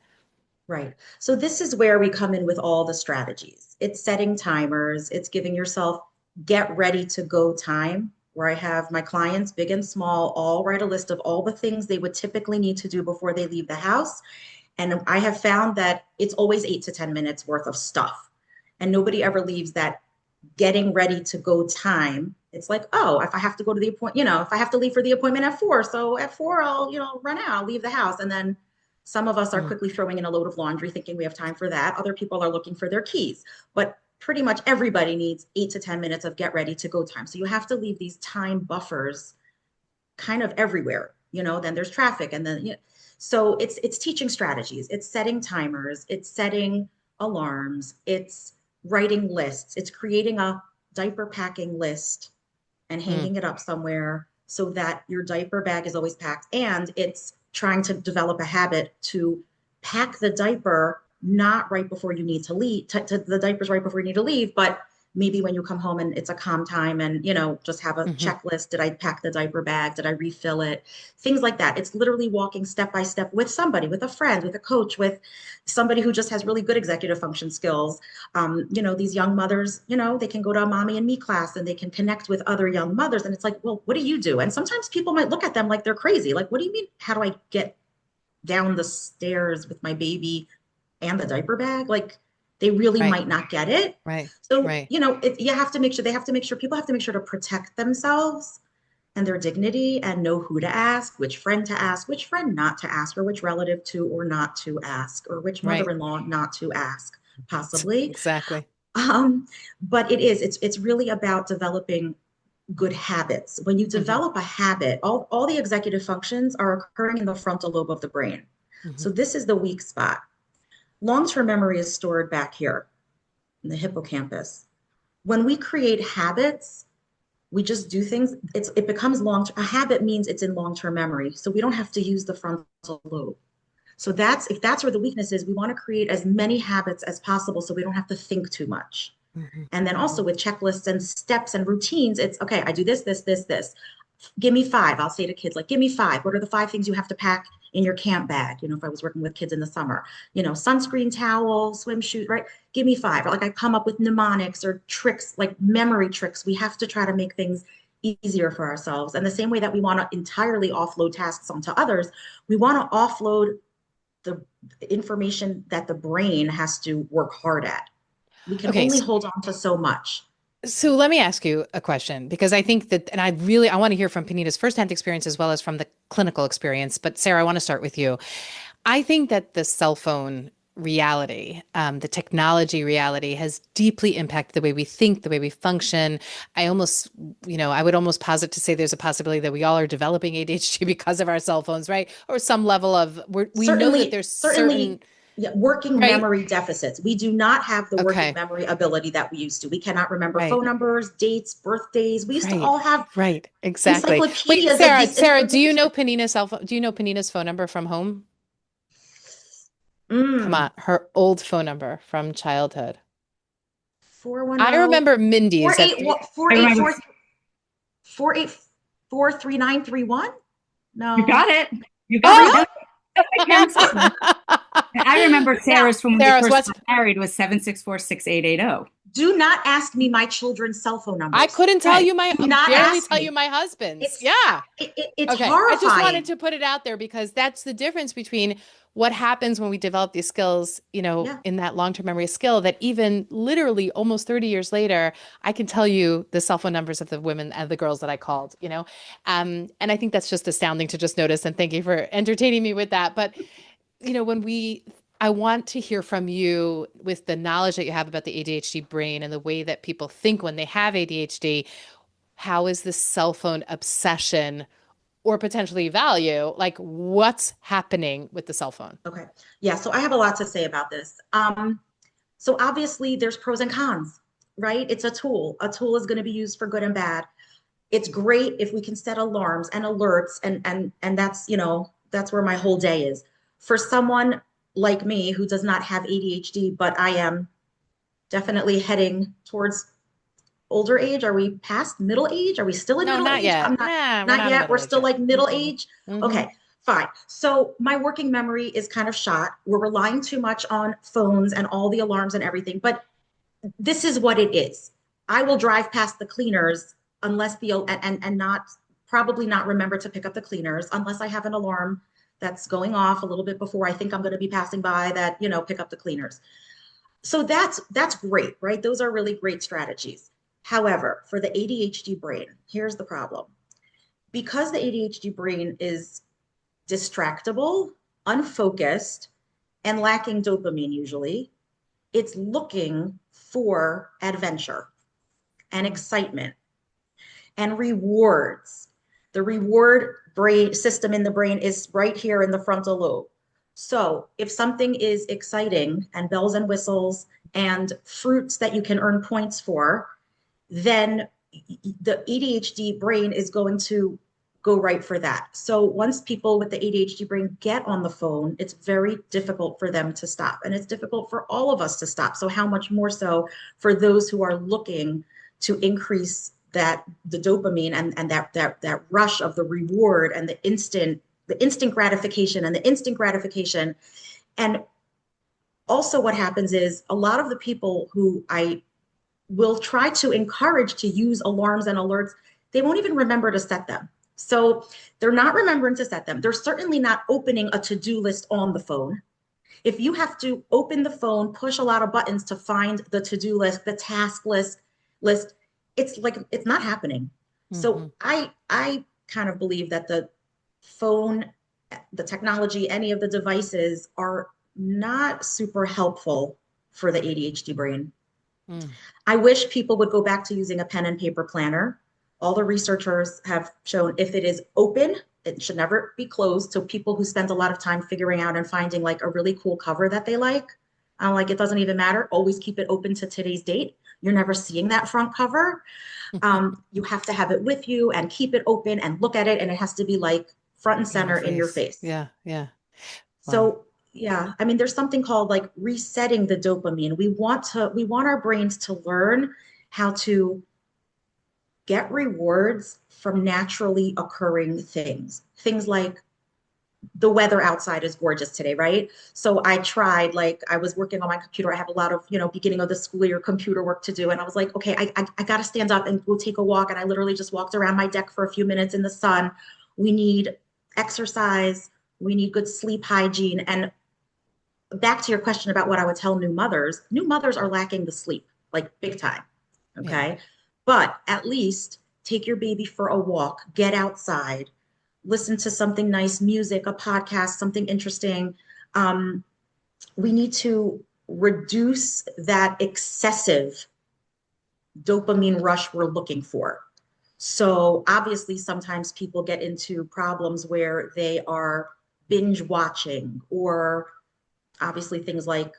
Right. So this is where we come in with all the strategies. It's setting timers, it's giving yourself get ready to go time, where I have my clients, big and small, all write a list of all the things they would typically need to do before they leave the house. And I have found that it's always 8 to 10 minutes worth of stuff. And nobody ever leaves that getting ready to go time. It's like, oh, if I have to go to the appointment, if I have to leave for the appointment at 4, so at 4, I'll, run out, I'll leave the house. And then some of us are Mm. quickly throwing in a load of laundry, thinking we have time for that. Other people are looking for their keys. But pretty much everybody needs 8 to 10 minutes of get ready to go time. So you have to leave these time buffers kind of everywhere. Then there's traffic, and then so it's teaching strategies, it's setting timers, it's setting alarms, it's writing lists, it's creating a diaper packing list and Mm. hanging it up somewhere. so that your diaper bag is always packed. And it's trying to develop a habit to pack the diaper not right before you need to leave, the diapers right before you need to leave, but maybe when you come home and it's a calm time and, just have a Hmm. checklist. Did I pack the diaper bag? Did I refill it? Things like that. It's literally walking step by step with somebody, with a friend, with a coach, with somebody who just has really good executive function skills. These young mothers, they can go to a mommy and me class and they can connect with other young mothers. And it's like, well, what do you do? And sometimes people might look at them like they're crazy. Like, what do you mean? How do I get down the stairs with my baby and the diaper bag? Like, they really Right. might not get it. Right. So, Right. you have to make sure, people have to make sure to protect themselves and their dignity and know who to ask, which friend to ask, which friend not to ask, or which relative to or not to ask, or which Right. mother-in-law not to ask, possibly. Exactly. Um, but it's really about developing good habits. When you Hmm. develop a habit, all the executive functions are occurring in the frontal lobe of the brain. Hmm. So this is the weak spot. Long-term memory is stored back here in the hippocampus. When we create habits, we just do things. It becomes long. A habit means it's in long-term memory, so we don't have to use the frontal lobe. So if that's where the weakness is, we want to create as many habits as possible so we don't have to think too much. Hmm. And then Hmm. also with checklists and steps and routines, it's okay, I do this, this, this, this. Give me five. I'll say to kids, like, give me five. What are the five things you have to pack in your camp bag? If I was working with kids in the summer, sunscreen, towel, swimsuit, right? Give me five. Or like I come up with mnemonics or tricks, like memory tricks. We have to try to make things easier for ourselves. And the same way that we want to entirely offload tasks onto others, we want to offload the information that the brain has to work hard at. We can Okay. only hold on to so much. So let me ask you a question because I think that, and I want to hear from Peninah's firsthand experience as well as from the clinical experience. But Sarah, I want to start with you. I think that the cell phone reality, the technology reality has deeply impacted the way we think, the way we function. I would almost posit to say there's a possibility that we all are developing ADHD because of our cell phones, right? Or some level of, we know that there's certain, Certainly, yeah, working right? memory deficits. We do not have the working Okay. memory ability that we used to. We cannot remember Right. phone numbers, dates, birthdays. We used to Right. all have Right. Exactly. Wait, encyclopedias of this Sarah, do you know information. Peninah's cell phone? Do you know Peninah's phone number from home? Come Mm. on, her old phone number from childhood. I 410 remember Mindy's at three. I remember 4843931. you No. got it. You For got real? it. That's my parents' phone. And I remember Now, Sarah's from when they Sarah, first what's got married was 7646880. do not ask me my children's cell phone I numbers. couldn't tell Right. you my Do not barely ask tell you me. my husband's. It's Yeah. it's Okay. I just wanted horrifying. to put it out there because that's the difference between what happens when we develop these skills, Yeah. in that long-term memory skill that even literally almost 30 years later, I can tell you the cell phone numbers of the women and the girls that I called. And I think that's just astounding to just notice. And thank you for entertaining me with that. But, I want to hear from you with the knowledge that you have about the ADHD brain and the way that people think when they have ADHD. How is this cell phone obsession or potentially value, like what's happening with the cell phone? Okay. Yeah, so I have a lot to say about this. So obviously there's pros and cons, right? It's a tool. A tool is going to be used for good and bad. It's great if we can set alarms and alerts and that's where my whole day is. For someone like me who does not have ADHD, but I am definitely heading towards older age. Are we past middle age? Are we still in No, middle not age? yet. I'm not, Nah, we're not not in yet. We're middle age still yet. like middle Mm-mm. age. Hmm. Okay, fine. So my working memory is kind of shot. We're relying too much on phones and all the alarms and everything, but this is what it is. I will drive past the cleaners unless and not probably not remember to pick up the cleaners unless I have an alarm that's going off a little bit before I think I'm going to be passing by that, pick up the cleaners. So that's great, right? Those are really great strategies. However, for the ADHD brain, here's the problem. Because the ADHD brain is distractible, unfocused, and lacking dopamine usually, it's looking for adventure and excitement and rewards. The reward brain system in the brain is right here in the frontal lobe. So if something is exciting and bells and whistles and fruits that you can earn points for, then the ADHD brain is going to go right for that. So once people with the ADHD brain get on the phone, it's very difficult for them to stop. And it's difficult for all of us to stop. So how much more so for those who are looking to increase the dopamine and that rush of the reward and the instant gratification and the instant gratification. And also what happens is a lot of the people who I will try to encourage to use alarms and alerts, they won't even remember to set them. So they're not remembering to set them. They're certainly not opening a to-do list on the phone. If you have to open the phone, push a lot of buttons to find the to-do list, the task list, it's like it's not happening. So I kind of believe that the phone, the technology, any of the devices are not super helpful for the ADHD brain. I wish people would go back to using a pen and paper planner. All the researchers have shown if it is open, it should never be closed. So people who spend a lot of time figuring out and finding like a really cool cover that they like, I'm like, it doesn't even matter. Always keep it open to today's date. You're never seeing that front cover. You have to have it with you and keep it open and look at it. And it has to be like front and center in your face. Yeah. Yeah. Wow. So yeah, I mean, there's something called like resetting the dopamine. We want our brains to learn how to get rewards from naturally occurring things. Things like the weather outside is gorgeous today, right? So I tried, like I was working on my computer. I have a lot of, beginning of the school year computer work to do. And I was like, okay, I got to stand up and go take a walk. And I literally just walked around my deck for a few minutes in the sun. We need exercise. We need good sleep hygiene. And back to your question about what I would tell new mothers are lacking the sleep, like big time. Okay. Yeah. But at least take your baby for a walk, get outside, listen to something nice, music, a podcast, something interesting. We need to reduce that excessive dopamine rush we're looking for. So obviously sometimes people get into problems where they are binge watching, or obviously things like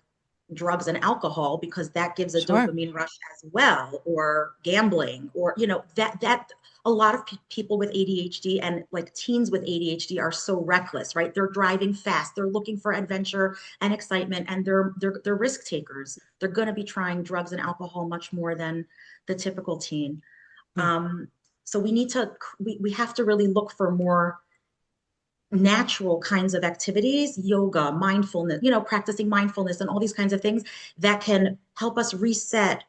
drugs and alcohol, because that gives a dopamine rush as well, or gambling, or that a lot of people with ADHD and like teens with ADHD are so reckless, right? They're driving fast, they're looking for adventure and excitement, and they're risk takers. They're going to be trying drugs and alcohol much more than the typical teen. So we have to really look for more natural kinds of activities, yoga, mindfulness, practicing mindfulness and all these kinds of things that can help us reset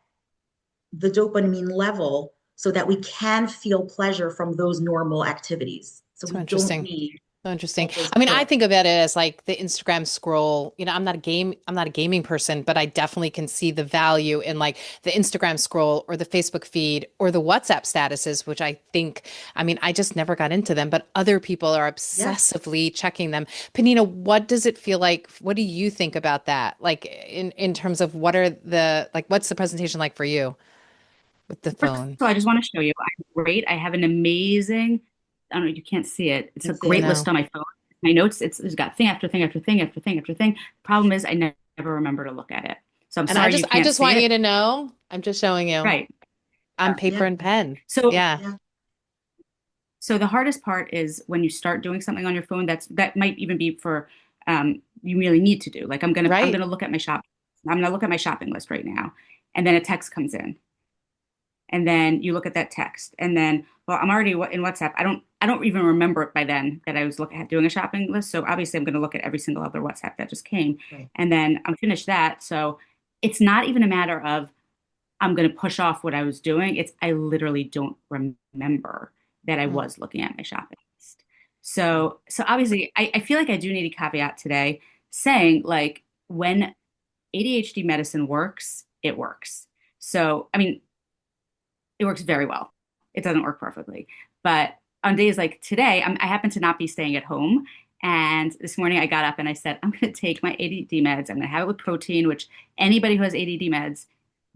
the dopamine level so that we can feel pleasure from those normal activities. So we don't need. So interesting. I mean, I think about it as like the Instagram scroll. I'm not a gaming person, but I definitely can see the value in like the Instagram scroll or the Facebook feed or the WhatsApp statuses, which I just never got into them, but other people are obsessively checking them. Peninah, what does it feel like? What do you think about that? Like in terms of what's the presentation like for you with the phone? So I just want to show you. I'm great. I have an amazing, I don't know, you can't see it. It's a great list on my phone. My notes, it's got thing after thing after thing after thing after thing. Problem is I never remember to look at it. So I'm sorry you can't see it. I just want you to know, I'm just showing you. Right. On paper and pen. So So the hardest part is when you start doing something on your phone that might even be for you really need to do. Like I'm gonna look at my shopping list right now, and then a text comes in. And then you look at that text, and then, well, I'm already in WhatsApp. I don't even remember it by then that I was doing a shopping list. So obviously I'm going to look at every single other WhatsApp that just came, and then I'm finished that. So it's not even a matter of I'm going to push off what I was doing. I literally don't remember that I was looking at my shopping list. So obviously I feel like I do need a caveat today saying like when ADHD medicine works, it works. So, I mean, it works very well. It doesn't work perfectly. But on days like today, I happen to not be staying at home. And this morning I got up and I said, I'm going to take my ADD meds. I'm going to have it with protein, which anybody who has ADD meds,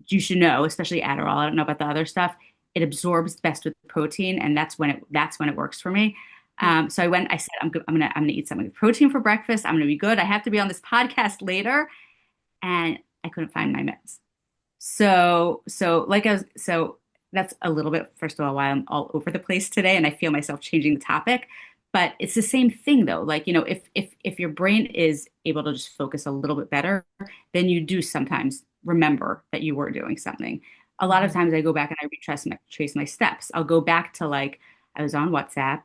you should know, especially Adderall. I don't know about the other stuff. It absorbs best with protein. And that's when it works for me. So I said, I'm going to eat something with protein for breakfast. I'm going to be good. I have to be on this podcast later. And I couldn't find my meds. So that's a little bit, first of all, why I'm all over the place today and I feel myself changing the topic. But it's the same thing though. Like, if your brain is able to just focus a little bit better, then you do sometimes remember that you were doing something. A lot of Mhm. times I go back and I trace my steps. I'll go back to like I was on WhatsApp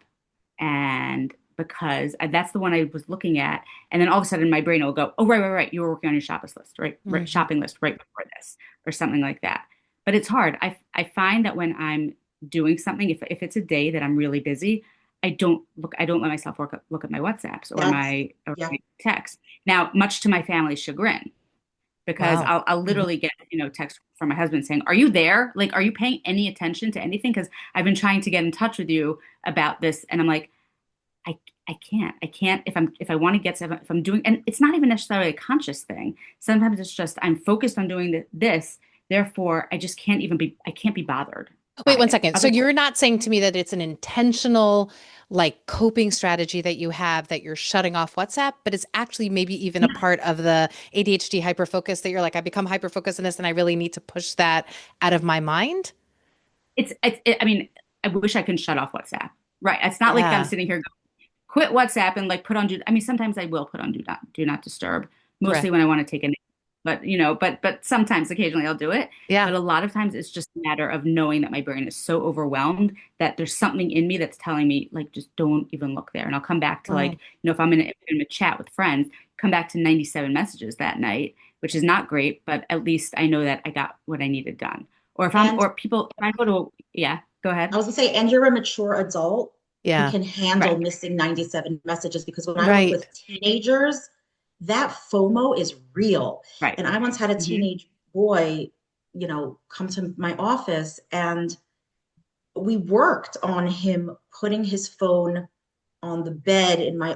and because that's the one I was looking at, and then all of a sudden my brain will go, oh right, you were working on your shopping list, right, Mhm. shopping list right before this, or something like that. But it's hard. I find that when I'm doing something, if it's a day that I'm really busy, I don't let myself look at my WhatsApps That's, yeah. my texts. Now, much to my family's chagrin, because Wow. I'll Mhm. literally get, text from my husband saying, "Are you there? Like, are you paying any attention to anything? Because I've been trying to get in touch with you about this." And I'm like, I I can't if I want to get if I'm doing, and it's not even necessarily a conscious thing. Sometimes it's just I'm focused on doing this, therefore I just can't even be I can't be bothered by Wait one it. second. So Other you're not saying to me that it's an intentional like coping strategy that you have that you're shutting off WhatsApp, but it's actually maybe even a part of the ADHD hyperfocus that you're like, I become hyperfocused in this and I really need to push that out of my mind? I mean, I wish I could shut off WhatsApp. Right. It's not like I'm Yeah. sitting here quit WhatsApp and like put on I mean, sometimes I will put on do not disturb, mostly Correct. when I want to take a nap. But but sometimes occasionally I'll do it. Yeah. But a lot of times it's just a matter of knowing that my brain is so overwhelmed that there's something in me that's telling me like just don't even look there. And I'll come back to like, Wow. if I'm in a chat with friends, come back to 97 messages that night, which is not great, but at least I know that I got what I needed done. Or And if I go to, yeah, go I ahead. was gonna say, and you're a mature adult who Yeah. can handle Right. missing 97 messages, because when I work Right. with teenagers, that FOMO is real. Right. And I once had a Hmm. teenage boy, come to my office, and we worked on him putting his phone on the bed in my,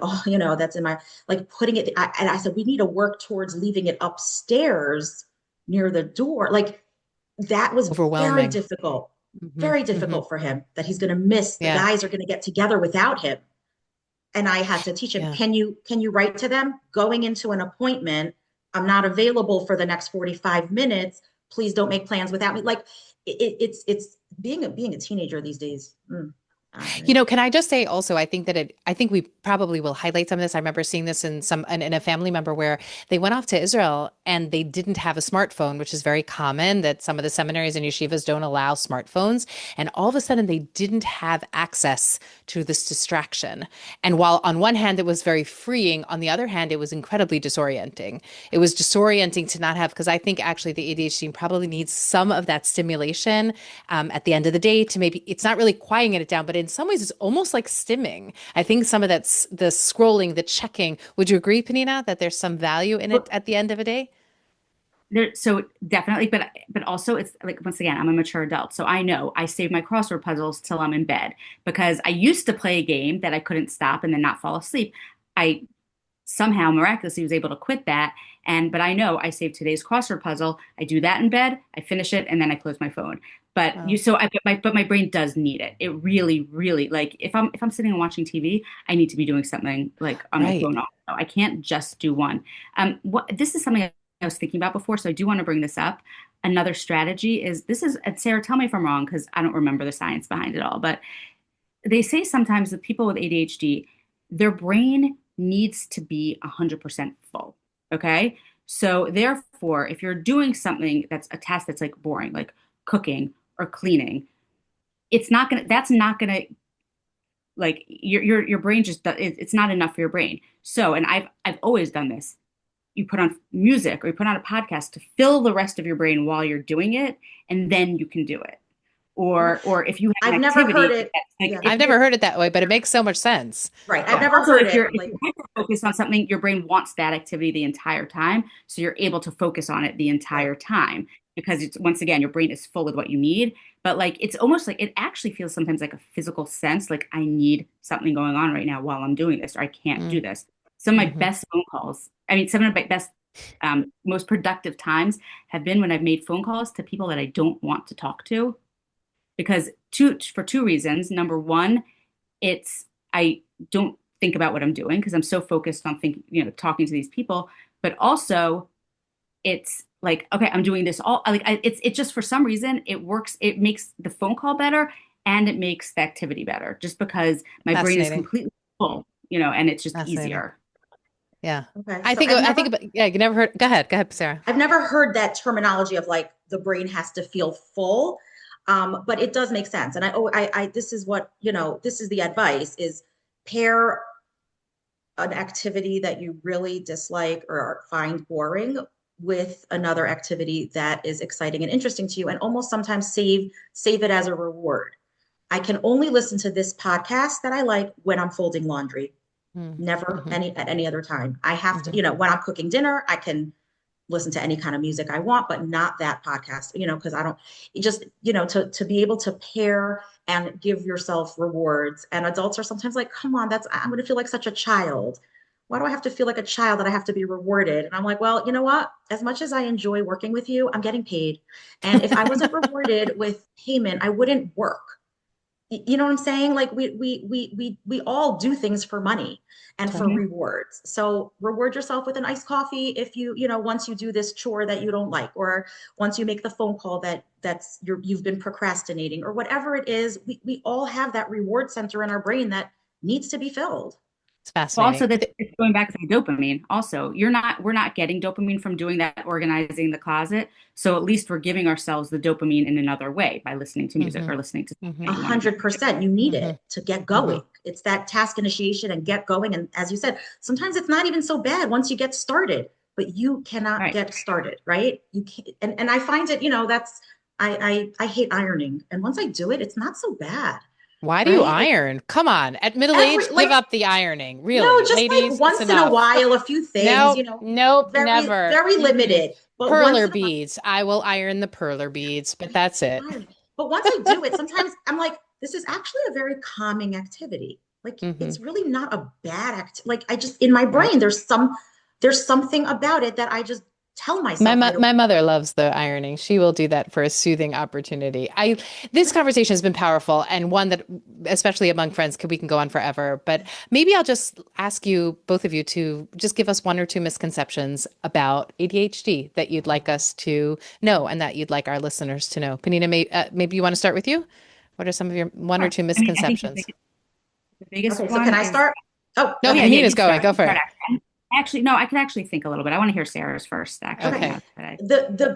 that's in my, like putting it, and I said, we need to work towards leaving it upstairs near the door. Like that was Overwhelming. Hmm. very Hmm. difficult for him, that he's going to miss, the Yeah. guys are going to get together without him. And I had to teach him, Yeah. can you write to them going into an appointment, I'm not available for the next 45 minutes, please don't make plans without me. Like it's being a teenager these days. Can I just say also, I think we probably will highlight some of this. I remember seeing this in a family member where they went off to Israel and they didn't have a smartphone, which is very common that some of the seminaries and yeshivas don't allow smartphones. And all of a sudden they didn't have access to this distraction. And while on one hand it was very freeing, on the other hand, it was incredibly disorienting. It was disorienting to not have, because I think actually the ADHD probably needs some of that stimulation at the end of the day to maybe it's not really quieting it down, but in some ways it's almost like stimming. I think some of that's the scrolling, the checking. Would you agree, Peninah, that there's some value in it But at the end of a day? so definitely, but also it's like once again, I'm a mature adult, so I know I save my crossword puzzles till I'm in bed because I used to play a game that I couldn't stop and then not fall asleep. I somehow miraculously was able to quit that, and but I know I save today's crossword puzzle. I do that in bed, I finish it, and then I close my phone. But you Wow. so I but my brain does need it. It really, really like if I'm sitting and watching TV, I need to be doing something like on my Right. phone also. I can't just do one. What this is something I was thinking about before, so I do want to bring this up. Another strategy is this is, and Sarah, tell me if I'm wrong because I don't remember the science behind it all, but they say sometimes that people with ADHD, their brain needs to be 100% full. Okay. So therefore, if you're doing something that's a task that's like boring, like cooking or cleaning, that's not gonna like your brain just it's not enough for your brain. So, and I've always done this. You put on music or you put on a podcast to fill the rest of your brain while you're doing it, and then you can do it. Or if you have I've an never heard activity it. that's like Yeah, I've if you're never heard it that way, but it makes so much sense. right. I've yeah. never Also, heard it if like, you're hyper focused on something, your brain wants that activity the entire time, so you're able to focus on it the right. entire time because it's once again your brain is full with what you need. But like it's almost like it actually feels sometimes like a physical sense, like I need something going on right now while I'm doing this, or I can't do this. Some of my Mm-hmm. best phone calls, I mean, some of my best, most productive times have been when I've made phone calls to people that I don't want to talk to because for two reasons. Number one, it's I don't think about what I'm doing because I'm so focused on thinking, talking to these people. But also, it's like, okay, I'm doing this all like it's just for some reason it works. It makes the phone call better and it makes the activity better just because my brain is Fascinating. completely full, and it's just Fascinating. easier. Yeah. Okay. I So think I think about, yeah, you never heard. Go ahead, Sarah. I've never heard that terminology of like the brain has to feel full. But it does make sense. And this is what, this is the advice is pair an activity that you really dislike or find boring with another activity that is exciting and interesting to you, and almost sometimes save it as a reward. I can only listen to this podcast that I like when I'm folding laundry, never Mm-hmm. any at any other time. I have to, Hmm. when I'm cooking dinner, I can listen to any kind of music I want, but not that podcast, because I don't it just, to be able to pair and give yourself rewards. And adults are sometimes like, come on, I'm going to feel like such a child. Why do I have to feel like a child that I have to be rewarded? And I'm like, well, you know what? As much as I enjoy working with you, I'm getting paid. And if I wasn't rewarded with payment, I wouldn't work. You know what I'm saying? Like we all do things for money and for Mhm. rewards. So reward yourself with an iced coffee if once you do this chore that you don't like, or once you make the phone call you've been procrastinating, or whatever it is. We all have that reward center in our brain that needs to be filled. It's Well, also, fascinating. that it's going back to the dopamine. Also, we're not getting dopamine from doing that, organizing the closet. So at least we're giving ourselves the dopamine in another way by listening to music Hmm. or listening to something Hmm. A that you want to do. hundred percent. You need Hmm. it to get Hmm. going. It's that task initiation and get going. And as you said, sometimes it's not even so bad once you get started, but you cannot Right. get started, right? You can't, and I find it, that's I hate ironing. And once I do it, it's not so bad, Why do you right? Like iron? Come on. At middle every age, give like up the ironing. no, Really, just like ladies, it's once in a enough. while, a few things, Nope, nope, very, never. very Mm-mm. limited. But once Perler in a while, beads. I will iron the perler beads, but that's it. fine. But once I do it, sometimes I'm like, this is actually a very calming activity. Like Hmm. it's really not a bad act. Like I just in my Right. brain, there's something about it that I just tell My myself mo right away. my mother loves the ironing. She will do that for a soothing opportunity. This conversation has been powerful and one that, especially among friends, we can go on forever. But maybe I'll just ask you, both of you, to just give us one or two misconceptions about ADHD that you'd like us to know and that you'd like our listeners to know. Peninah, maybe you want to start with you. What are some of your one or Sure. two I mean, I think misconceptions? the biggest Okay, so one can I is, start? Oh, Oh go yeah, ahead. yeah, Nina's you going. start. Go You for start it. actually, no, I can actually think a little bit. I want to hear Sarah's first, Okay. actually. Okay. Today.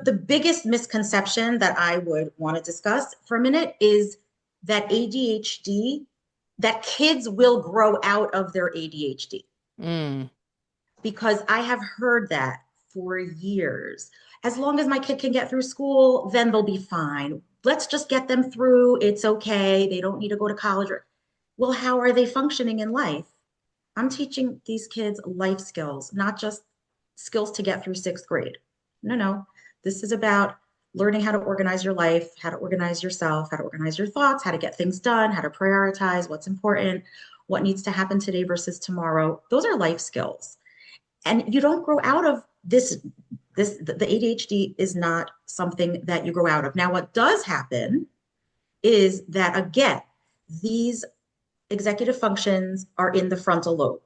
The biggest misconception that I would want to discuss for a minute is that ADHD, that kids will grow out of their ADHD. Mm, Because I have heard that for years. As long as my kid can get through school, then they'll be fine. Let's just get them through. It's okay. They don't need to go to college. Well, how are they functioning in life? I'm teaching these kids life skills, not just skills to get through sixth grade. No, no. This is about learning how to organize your life, how to organize yourself, how to organize your thoughts, how to get things done, how to prioritize what's important, what needs to happen today versus tomorrow. Those are life skills, and you don't grow out of this the ADHD is not something that you grow out of. Now what does happen is that, again, these executive functions are in the frontal lobe.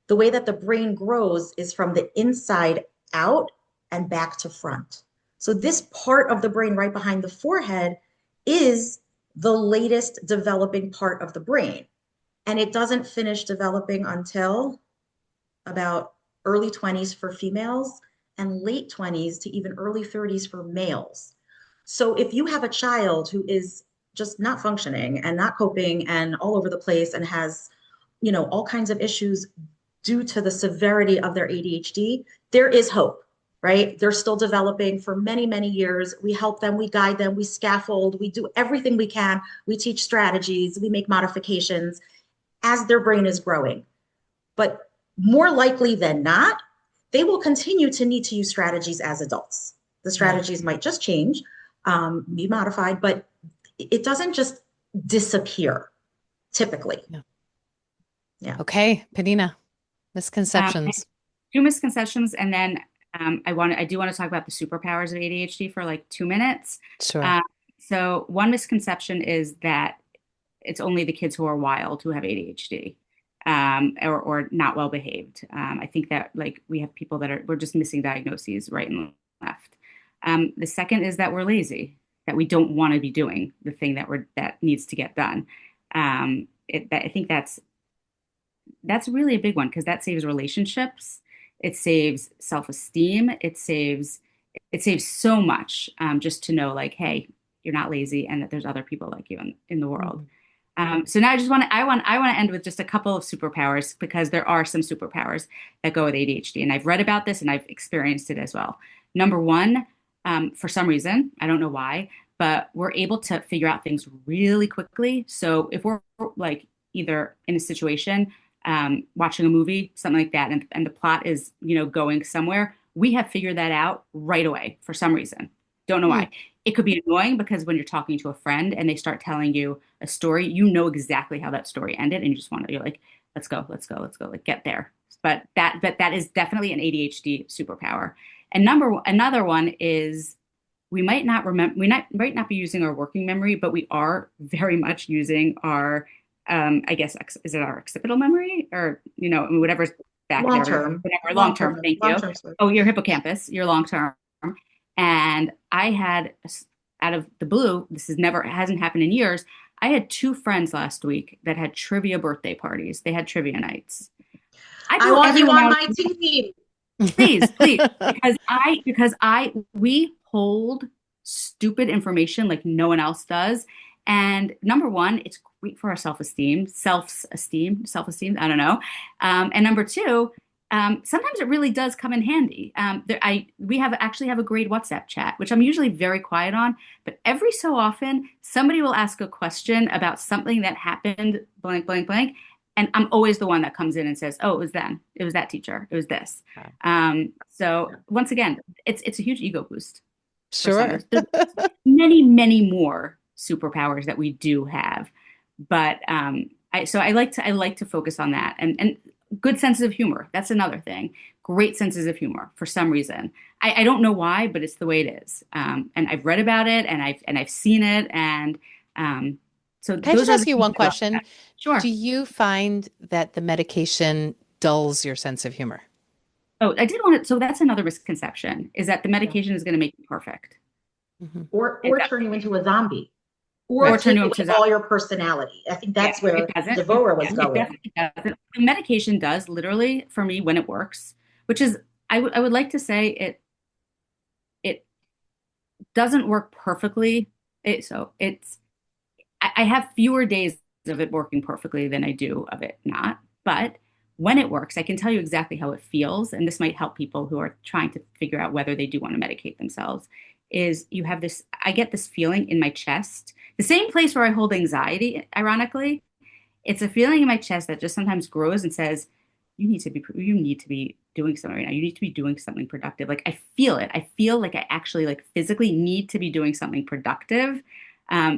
The way that the brain grows is from the inside out and back to front. So this part of the brain right behind the forehead is the latest developing part of the brain, and it doesn't finish developing until about early 20s for females and late 20s to even early 30s for males. So if you have a child who is just not functioning and not coping and all over the place and has, all kinds of issues due to the severity of their ADHD, there is hope, right? They're still developing for many, many years. We help them, we guide them, we scaffold, we do everything we can. We teach strategies, we make modifications as their brain is growing. But more likely than not, they will continue to need to use strategies as adults. The yeah. strategies might just change, be modified, but it doesn't just disappear typically. Yeah. Yeah. Okay, Peninah, Um, misconceptions. Two misconceptions, and then I do want to talk about the superpowers of ADHD for like 2 minutes. Sure. Um, so one misconception is that it's only the kids who are wild who have ADHD, or not well behaved. I think that like we have people we're just missing diagnoses right and left. The second is that we're lazy, that we don't want to be doing the thing that needs to get done. I think that's really a big one because that saves relationships, it saves self-esteem, it saves so much, just to know like, hey, you're not lazy and that there's other people like you in the world. Mhm. So now I want to end with just a couple of superpowers because there are some superpowers that go with ADHD, and I've read about this and I've experienced it as well. Number one, for some reason, I don't know why, but we're able to figure out things really quickly. So if we're like either in a situation, watching a movie, something like that, and the plot is, going somewhere, we have figured that out right away for some reason. Don't know Hmm. why. It could be annoying because when you're talking to a friend and they start telling you a story, you know exactly how that story ended, and you're like, let's go, let's go, let's go, like get there. But that is definitely an ADHD superpower. And another one is we might not be using our working memory, but we are very much using our, I guess, is it our occipital memory or, whatever's back Long there, term, whatever, long long term. term, Thank long you. term story. Oh, your hippocampus, your long term. And I had, out of the blue, hasn't happened in years. I had two friends last week that had trivia birthday parties. They had trivia nights. I I told want you everyone on I was, my team. please, please, we hold stupid information like no one else does. And number one, it's great for our self-esteem. I don't know. And number two, sometimes it really does come in handy. We actually have a great WhatsApp chat, which I'm usually very quiet on, but every so often somebody will ask a question about something that happened, blank, blank, blank. And I'm always the one that comes in and says, "Oh, it was them. It was that teacher. It was this." Wow. So once again, it's a huge ego boost for some. Sure. There's many, many more superpowers that we do have, but I like to focus on that and good senses of humor. That's another thing. Great senses of humor for some reason. I don't know why, but it's the way it is. And I've read about it and I've seen it, and um, so Can I those just are the ask you things one I love question? about it. Sure. Do you find that the medication dulls your sense of humor? Oh, I did want to. So that's another misconception is that the Yeah. medication is going to make you perfect. Mhm. Or It turn you into a zombie, Or or turn take you away into all your personality. I think yeah, that's it where doesn't. Dvora was Yeah, it going. definitely doesn't. The medication does literally for me when it works, which is I would like to say it doesn't work perfectly. I have fewer days of it working perfectly than I do of it not. But when it works, I can tell you exactly how it feels, and this might help people who are trying to figure out whether they do want to medicate themselves. Is you have this, I get this feeling in my chest, the same place where I hold anxiety, ironically. It's a feeling in my chest that just sometimes grows and says, you need to be doing something right now. You need to be doing something productive. Like I feel it. I feel like I actually like physically need to be doing something productive.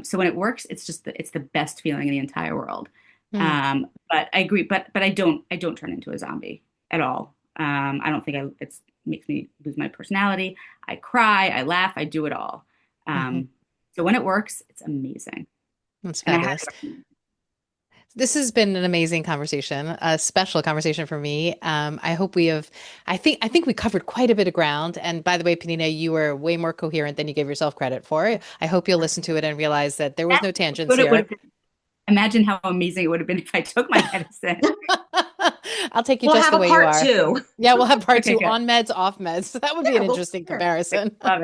So when it works, it's the best feeling in the entire world. Hmm. But I agree, but I don't turn into a zombie at all. I don't think it makes me lose my personality. I cry, I laugh, I do it all. Mhm. Um, so when it works, it's amazing. That's And I highly fabulous. recommend. This has been an amazing conversation, a special conversation for me. I think we covered quite a bit of ground. And by the way, Peninah, you were way more coherent than you gave yourself credit for. I hope you'll listen to it and realize that there was That no tangents would it would here. have been. Imagine how amazing it would have been if I took my medicine. I'll take you We'll just have the a way you part are. two. Yeah, we'll have part Okay, two good. on meds, off meds. That would be an Yeah, we'll interesting compare. comparison. Love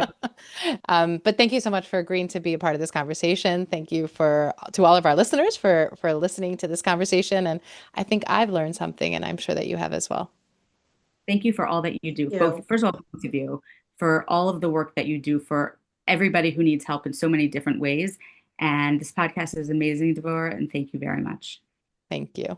it. But thank you so much for agreeing to be a part of this conversation. Thank you to all of our listeners for listening to this conversation. And I think I've learned something, and I'm sure that you have as well. Thank you for all that you do, both, You. first of all, both of you, for all of the work that you do for everybody who needs help in so many different ways. And this podcast is amazing, Dvora, and thank you very much. Thank you.